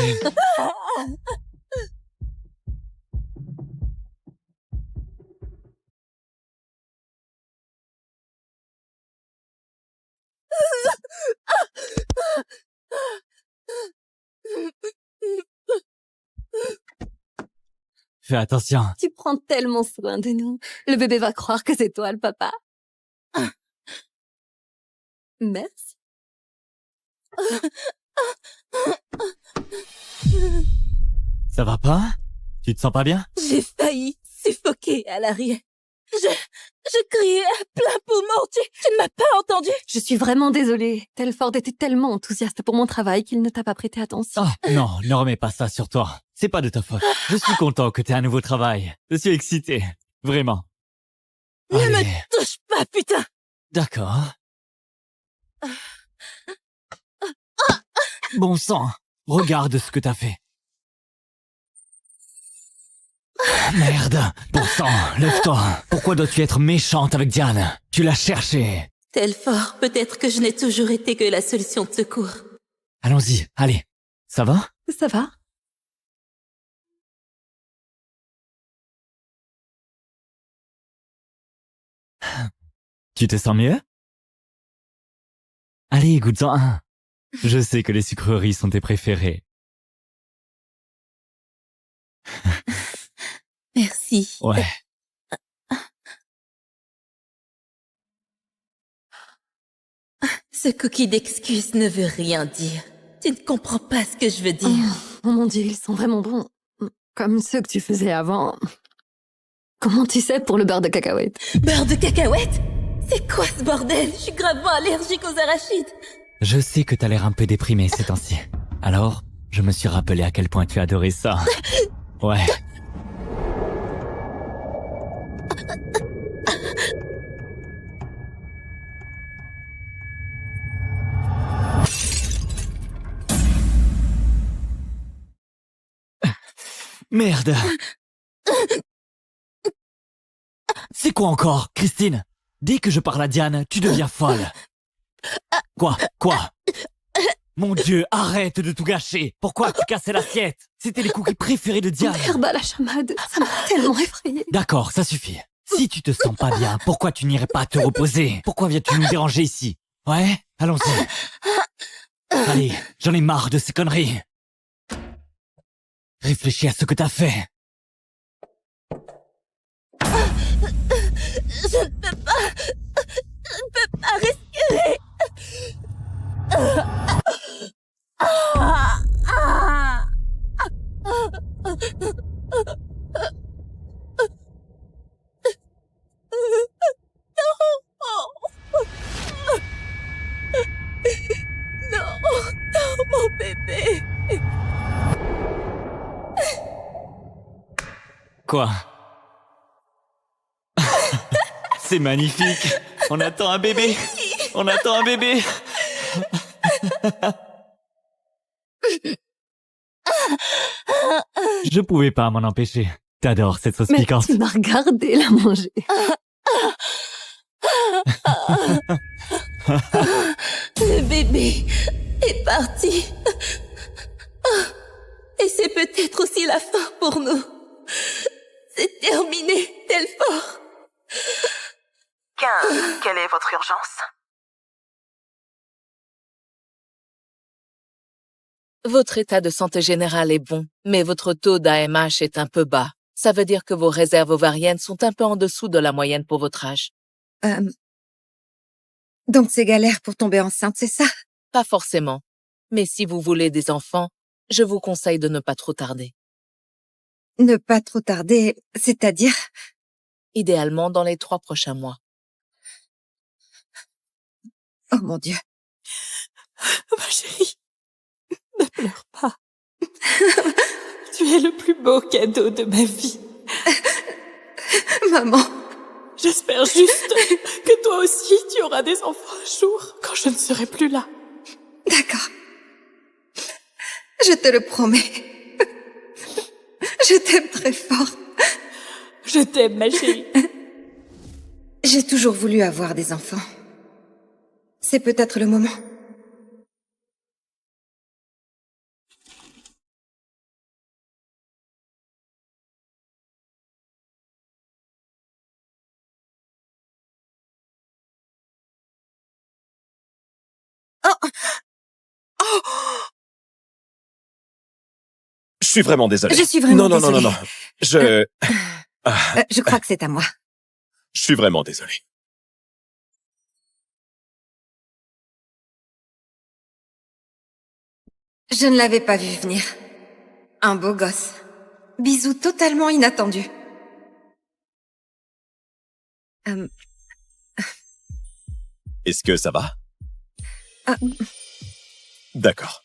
Fais attention. Tu prends tellement soin de nous. Le bébé va croire que c'est toi le papa. Merci. Ça va pas? Tu te sens pas bien? J'ai failli suffoquer à l'arrière. Je criais à plein poumon. Tu ne m'as pas entendu? Je suis vraiment désolée. Telford était tellement enthousiaste pour mon travail qu'il ne t'a pas prêté attention. Oh, non, ne remets pas ça sur toi. C'est pas de ta faute. Je suis content que t'aies un nouveau travail. Je suis excité. Vraiment. Ne Allez. me touche pas, putain! D'accord. Bon sang, regarde ce que t'as fait. Merde, bon sang, lève-toi. Pourquoi dois-tu être méchante avec Diane? Tu l'as cherchée. Telford, peut-être que je n'ai toujours été que la solution de secours. Allons-y, allez. Ça va? Ça va? Tu te sens mieux? Allez, goûte-en un. Je sais que les sucreries sont tes préférées. Merci. Ouais. Ce cookie d'excuse ne veut rien dire. Tu ne comprends pas ce que je veux dire. Oh mon Dieu, ils sont vraiment bons. Comme ceux que tu faisais avant. Comment tu sais pour le beurre de cacahuète? Beurre de cacahuète? C'est quoi ce bordel? Je suis gravement allergique aux arachides. Je sais que t'as l'air un peu déprimé ces temps-ci. Alors, je me suis rappelé à quel point tu adorais ça. Ouais. Merde. C'est quoi encore, Christine? Dès que je parle à Diane, tu deviens folle. Quoi? Mon Dieu, arrête de tout gâcher. Pourquoi tu cassais l'assiette? C'était les cookies préférés de Diane. Herbe à la chamade, ça m'a tellement effrayée. D'accord, ça suffit. Si tu te sens pas bien, pourquoi tu n'irais pas te reposer? Pourquoi viens-tu nous déranger ici? Ouais? Allons-y. Allez, j'en ai marre de ces conneries. Réfléchis à ce que t'as fait. Je ne peux pas respirer. Non, mon bébé. Quoi? C'est magnifique. On attend un bébé. Je pouvais pas m'en empêcher. T'adores cette sauce Mais piquante. tu m'as regardé la manger. Le bébé est parti. Et c'est peut-être aussi la fin pour nous. C'est terminé, Telford. 15. Quelle est votre urgence? Votre état de santé général est bon, mais votre taux d'AMH est un peu bas. Ça veut dire que vos réserves ovariennes sont un peu en dessous de la moyenne pour votre âge. Donc c'est galère pour tomber enceinte, c'est ça? Pas forcément. Mais si vous voulez des enfants, je vous conseille de ne pas trop tarder. Ne pas trop tarder, c'est-à-dire? Idéalement dans les 3 prochains mois. Oh mon Dieu. Ma chérie, ne pleure pas. Tu es le plus beau cadeau de ma vie. Maman. J'espère juste que toi aussi aura des enfants un jour, quand je ne serai plus là. D'accord. Je te le promets. Je t'aime très fort. Je t'aime, ma chérie. J'ai toujours voulu avoir des enfants. C'est peut-être le moment. Je suis vraiment désolé. Je suis vraiment désolée. Non. Je crois que c'est à moi. Je suis vraiment désolé. Je ne l'avais pas vu venir. Un beau gosse. Bisou totalement inattendu. Est-ce que ça va? Ah, D'accord.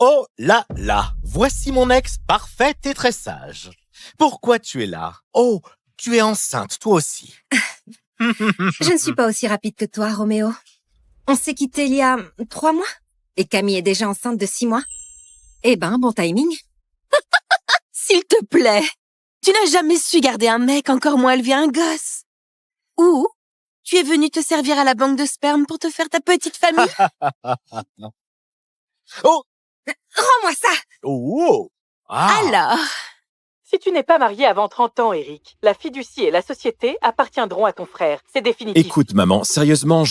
Oh là là, voici mon ex parfaite et très sage. Pourquoi tu es là? Oh, tu es enceinte, toi aussi. je ne suis pas aussi rapide que toi, Roméo. On s'est quittés il y a 3 mois. Et Camille est déjà enceinte de 6 mois. Eh ben, bon timing. S'il te plaît, tu n'as jamais su garder un mec, encore moins élever un gosse. Ou tu es venu te servir à la banque de sperme pour te faire ta petite famille. Oh, rends-moi ça. Oh, Alors, si tu n'es pas marié avant 30 ans, Eric, la fiducie et la société appartiendront à ton frère. C'est définitif. Écoute, maman, sérieusement,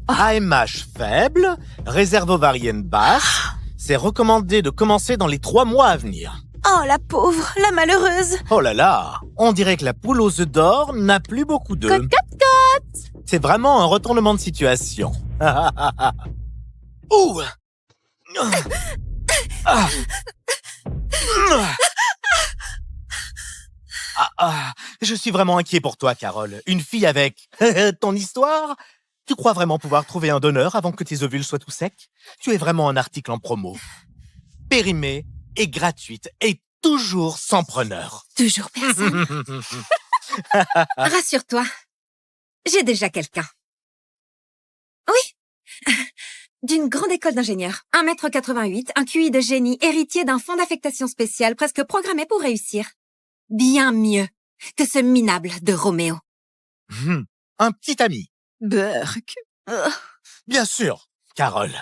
AMH faible, réserve ovarienne basse. C'est recommandé de commencer dans les 3 mois à venir. oh la pauvre, la malheureuse. Oh là là, on dirait que la poule aux œufs d'or n'a plus beaucoup d'œufs. Cote. C'est vraiment un retournement de situation. Ouh. Je suis vraiment inquiet pour toi, Carole. Une fille avec ton histoire? Tu crois vraiment pouvoir trouver un donneur avant que tes ovules soient tout secs? Tu es vraiment un article en promo. Périmée et gratuite et toujours sans preneur. Toujours personne. Rassure-toi, j'ai déjà quelqu'un. Oui. D'une grande école d'ingénieurs, 1m88, un QI de génie, héritier d'un fonds d'affectation spéciale presque programmé pour réussir. Bien mieux que ce minable de Roméo. Un petit ami. Burk. Bien sûr, Carole.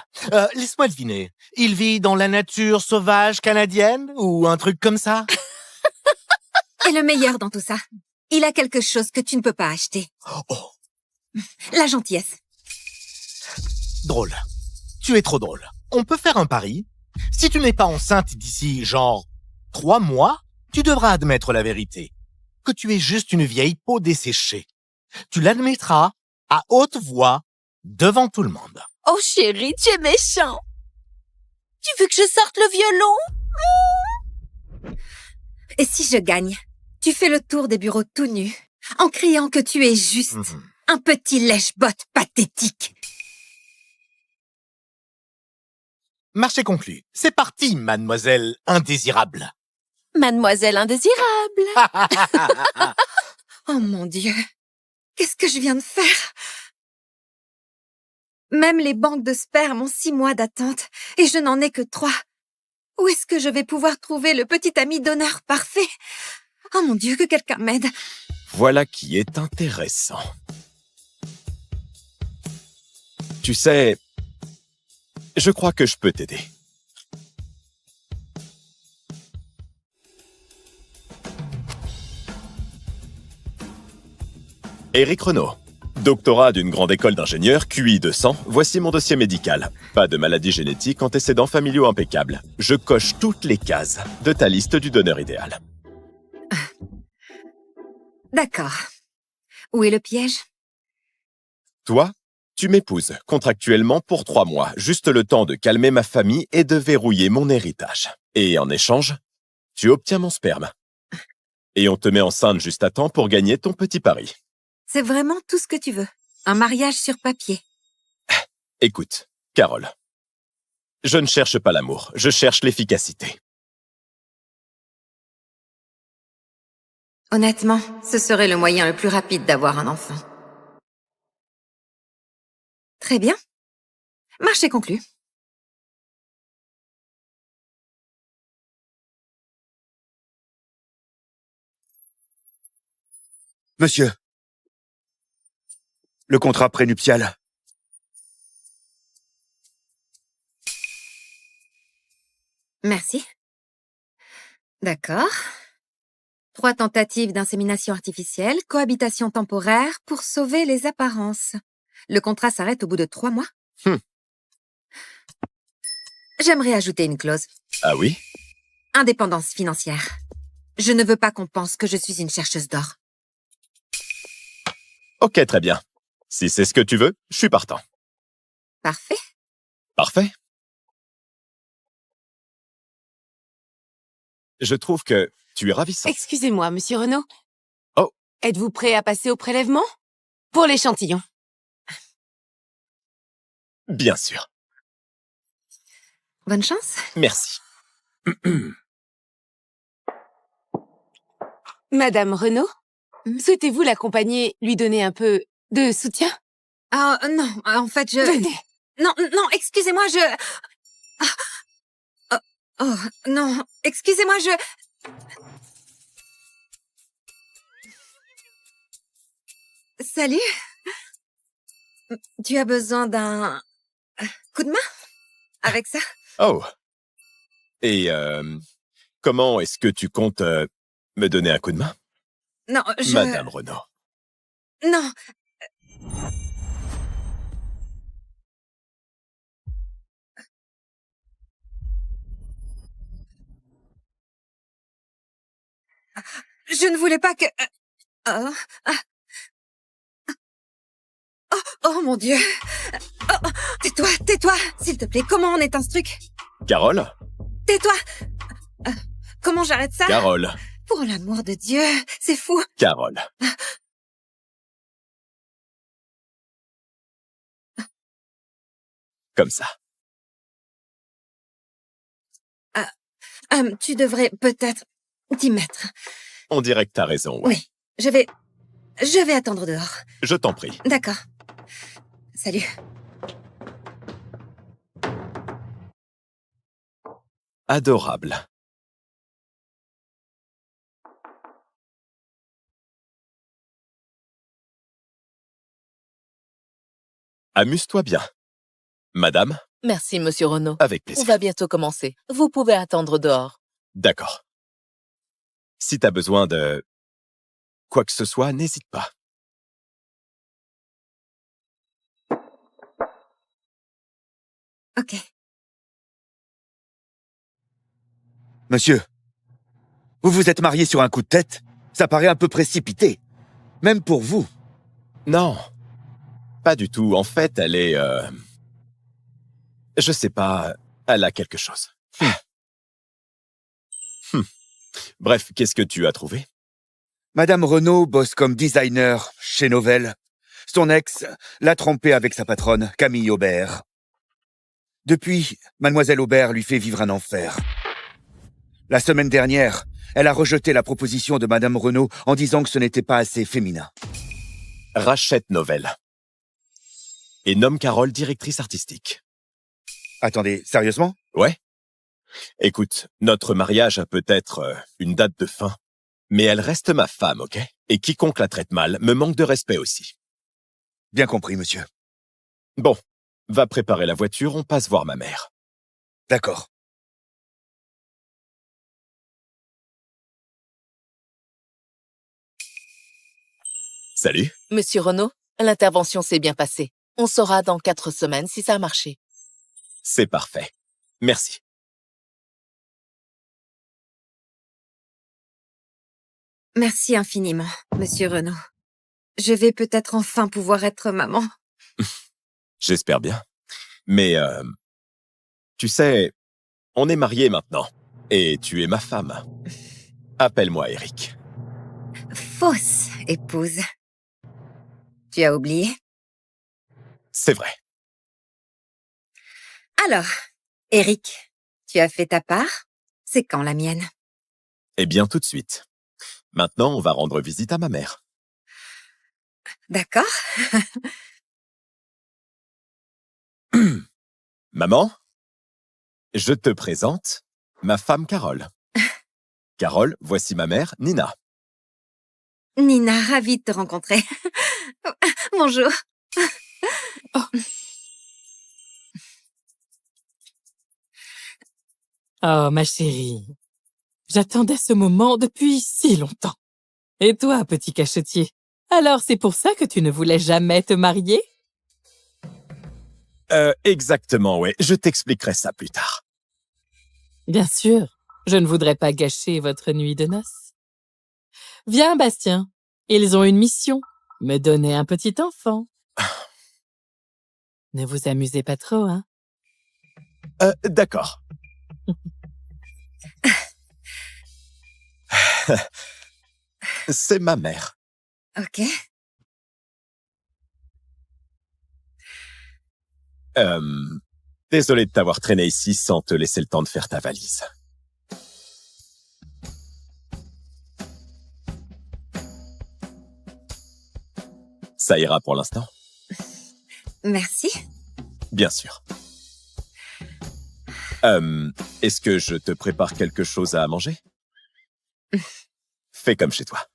Laisse-moi deviner. Il vit dans la nature sauvage canadienne ou un truc comme ça? Et le meilleur dans tout ça, il a quelque chose que tu ne peux pas acheter. Oh. La gentillesse. Drôle. Tu es trop drôle. On peut faire un pari. Si tu n'es pas enceinte d'ici, genre, 3 mois, tu devras admettre la vérité. Que tu es juste une vieille peau desséchée. Tu l'admettras à haute voix devant tout le monde. Oh chérie, tu es méchant. Tu veux que je sorte le violon? Et si je gagne, tu fais le tour des bureaux tout nu, en criant que tu es juste un petit lèche-botte pathétique. Marché conclu. C'est parti, mademoiselle indésirable. Mademoiselle indésirable. Oh mon Dieu, qu'est-ce que je viens de faire? Même les banques de sperme ont 6 mois d'attente et je n'en ai que 3. Où est-ce que je vais pouvoir trouver le petit ami donneur parfait? Oh mon Dieu, que quelqu'un m'aide. Voilà qui est intéressant. Tu sais, je crois que je peux t'aider. Éric Renaud, doctorat d'une grande école d'ingénieurs, QI 200, voici mon dossier médical. Pas de maladie génétique, antécédents familiaux impeccables. Je coche toutes les cases de ta liste du donneur idéal. D'accord. Où est le piège? Toi, tu m'épouses contractuellement pour 3 mois, juste le temps de calmer ma famille et de verrouiller mon héritage. Et en échange, tu obtiens mon sperme. Et on te met enceinte juste à temps pour gagner ton petit pari. C'est vraiment tout ce que tu veux. Un mariage sur papier. Écoute, Carole, Je ne cherche pas l'amour, je cherche l'efficacité. Honnêtement, ce serait le moyen le plus rapide d'avoir un enfant. Très bien. Marché conclu. Monsieur, le contrat prénuptial. Merci. D'accord. 3 tentatives d'insémination artificielle, cohabitation temporaire pour sauver les apparences. Le contrat s'arrête au bout de 3 mois. J'aimerais ajouter une clause. Ah oui? Indépendance financière. Je ne veux pas qu'on pense que je suis une chercheuse d'or. Ok, très bien. Si c'est ce que tu veux, je suis partant. Parfait. Parfait. Je trouve que tu es ravissant. Excusez-moi, monsieur Renaud. Oh. Êtes-vous prêt à passer au prélèvement? Pour l'échantillon. Bien sûr. Bonne chance. Merci. Madame Renaud, souhaitez-vous l'accompagner, lui donner un peu de soutien? Ah non, en fait, je... Venez. Non, excusez-moi, Oh, non, excusez-moi, Salut. Tu as besoin d'un coup de main avec ça? Oh. Et comment est-ce que tu comptes me donner un coup de main? Non, Madame Renaud. Non. Je ne voulais pas que... Oh mon Dieu. Oh, tais-toi, s'il te plaît. Comment on éteint ce truc? Carole? Tais-toi. Comment j'arrête ça? Carole. Pour l'amour de Dieu, c'est fou. Carole. Comme ça. Tu devrais peut-être t'y mettre. On dirait que t'as raison, ouais. Oui, je vais attendre dehors. Je t'en prie. D'accord. Salut. Adorable. Amuse-toi bien. Madame? Merci, monsieur Renaud. Avec plaisir. On va bientôt commencer. Vous pouvez attendre dehors. D'accord. Si t'as besoin de quoi que ce soit, n'hésite pas. Ok. Monsieur, vous vous êtes marié sur un coup de tête? Ça paraît un peu précipité. Même pour vous. Non. Pas du tout. En fait, elle est... Je sais pas, elle a quelque chose. Bref, qu'est-ce que tu as trouvé? Madame Renaud bosse comme designer chez Novell. Son ex l'a trompée avec sa patronne, Camille Aubert. Depuis, Mademoiselle Aubert lui fait vivre un enfer. La semaine dernière, elle a rejeté la proposition de Madame Renaud en disant que ce n'était pas assez féminin. Rachète Novell. Et nomme Carole directrice artistique. Attendez, sérieusement? Ouais. Écoute, notre mariage a peut-être une date de fin, mais elle reste ma femme, ok? Et quiconque la traite mal me manque de respect aussi. Bien compris, monsieur. Bon, va préparer la voiture, on passe voir ma mère. D'accord. Salut. Monsieur Renaud, l'intervention s'est bien passée. On saura dans 4 semaines si ça a marché. C'est parfait. Merci. Merci infiniment, monsieur Renaud. Je vais peut-être enfin pouvoir être maman. J'espère bien. Mais, tu sais, on est mariés maintenant. Et tu es ma femme. Appelle-moi Eric. Fausse épouse. Tu as oublié? C'est vrai. Alors, Eric, tu as fait ta part? C'est quand la mienne? Eh bien, tout de suite. Maintenant, on va rendre visite à ma mère. D'accord. Maman, je te présente ma femme Carole. Carole, voici ma mère, Nina. Nina, ravie de te rencontrer. Bonjour. Oh, ma chérie. J'attendais ce moment depuis si longtemps. Et toi, petit cachetier? Alors c'est pour ça que tu ne voulais jamais te marier? Exactement, ouais. Je t'expliquerai ça plus tard. Bien sûr, je ne voudrais pas gâcher votre nuit de noces. Viens, Bastien. Ils ont une mission. Me donner un petit enfant. Ne vous amusez pas trop, hein? D'accord. C'est ma mère. Ok. Désolé de t'avoir traîné ici sans te laisser le temps de faire ta valise. Ça ira pour l'instant? Merci. Bien sûr. Est-ce que je te prépare quelque chose à manger? Fais comme chez toi.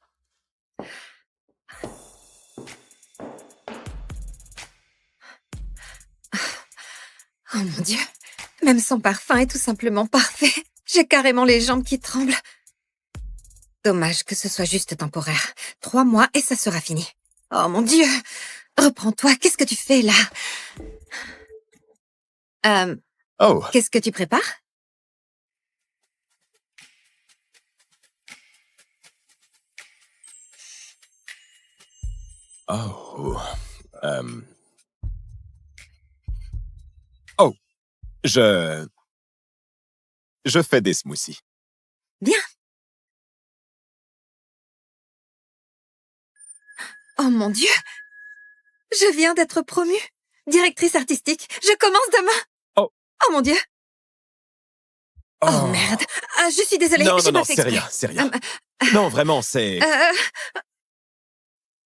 Oh mon Dieu. Même son parfum est tout simplement parfait. J'ai carrément les jambes qui tremblent. Dommage que ce soit juste temporaire. 3 mois et ça sera fini. Oh mon Dieu. Reprends-toi. Qu'est-ce que tu fais là? Oh. Qu'est-ce que tu prépares? Oh. Oh. Je fais des smoothies. Bien. Oh mon Dieu. Je viens d'être promue. Directrice artistique. Je commence demain. Oh. Oh mon Dieu. Oh merde. Je suis désolée. Non, j'ai non, pas non, fait c'est exprès. rien, c'est rien. Non, vraiment, c'est...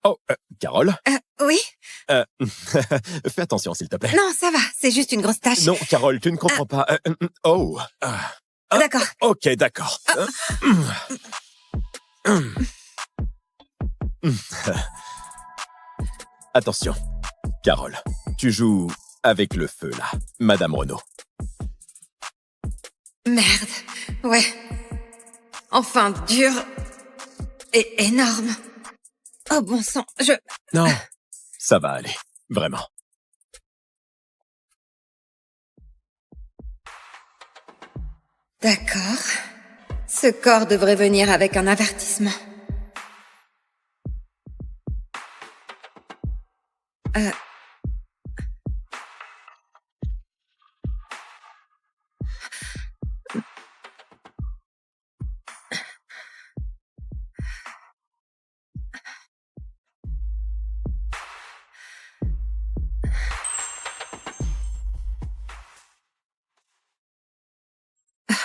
Oh, Carole? Oui? Fais attention, s'il te plaît. Non, ça va. C'est juste une grosse tache. Non, Carole, tu ne comprends pas. Oh. D'accord. Ok, d'accord. Attention. Carole, tu joues avec le feu, là. Madame Renaud. Merde. Ouais. Enfin, dur. Et énorme. Oh bon sang, Non, ça va aller. Vraiment. D'accord. Ce corps devrait venir avec un avertissement.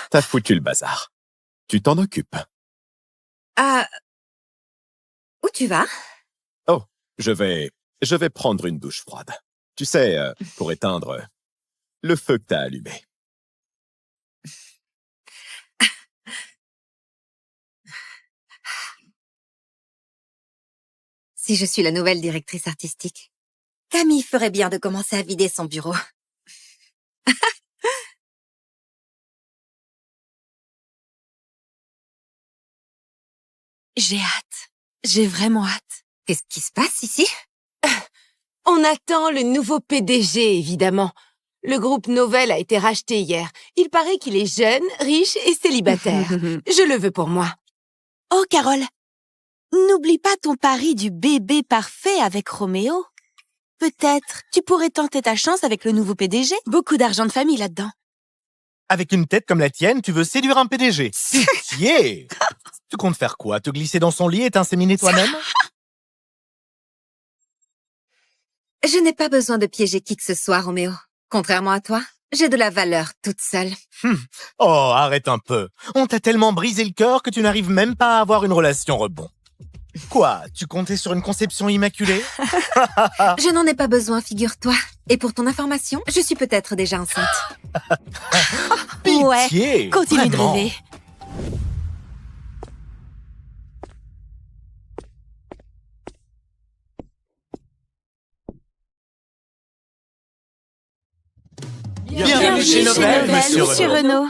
T'as foutu le bazar. Tu t'en occupes. Où tu vas? Oh, je vais prendre une douche froide. Tu sais, pour éteindre le feu que t'as allumé. Si je suis la nouvelle directrice artistique, Camille ferait bien de commencer à vider son bureau. J'ai hâte. J'ai vraiment hâte. Qu'est-ce qui se passe ici? On attend le nouveau PDG, évidemment. Le groupe Novel a été racheté hier. Il paraît qu'il est jeune, riche et célibataire. Je le veux pour moi. Oh, Carole, n'oublie pas ton pari du bébé parfait avec Roméo. Peut-être tu pourrais tenter ta chance avec le nouveau PDG. Beaucoup d'argent de famille là-dedans. Avec une tête comme la tienne, tu veux séduire un PDG. Pitié! Tu comptes faire quoi? Te glisser dans son lit et t'inséminer toi-même? Je n'ai pas besoin de piéger qui que ce soit, Roméo. Contrairement à toi, J'ai de la valeur toute seule. Oh, arrête un peu. On t'a tellement brisé le cœur que tu n'arrives même pas à avoir une relation rebond. Quoi, tu comptais sur une conception immaculée? Je n'en ai pas besoin, figure-toi. Et pour ton information, je suis peut-être déjà enceinte. Pitié, Ouais, continue vraiment. de rêver. Bienvenue chez Novelle, monsieur Renaud.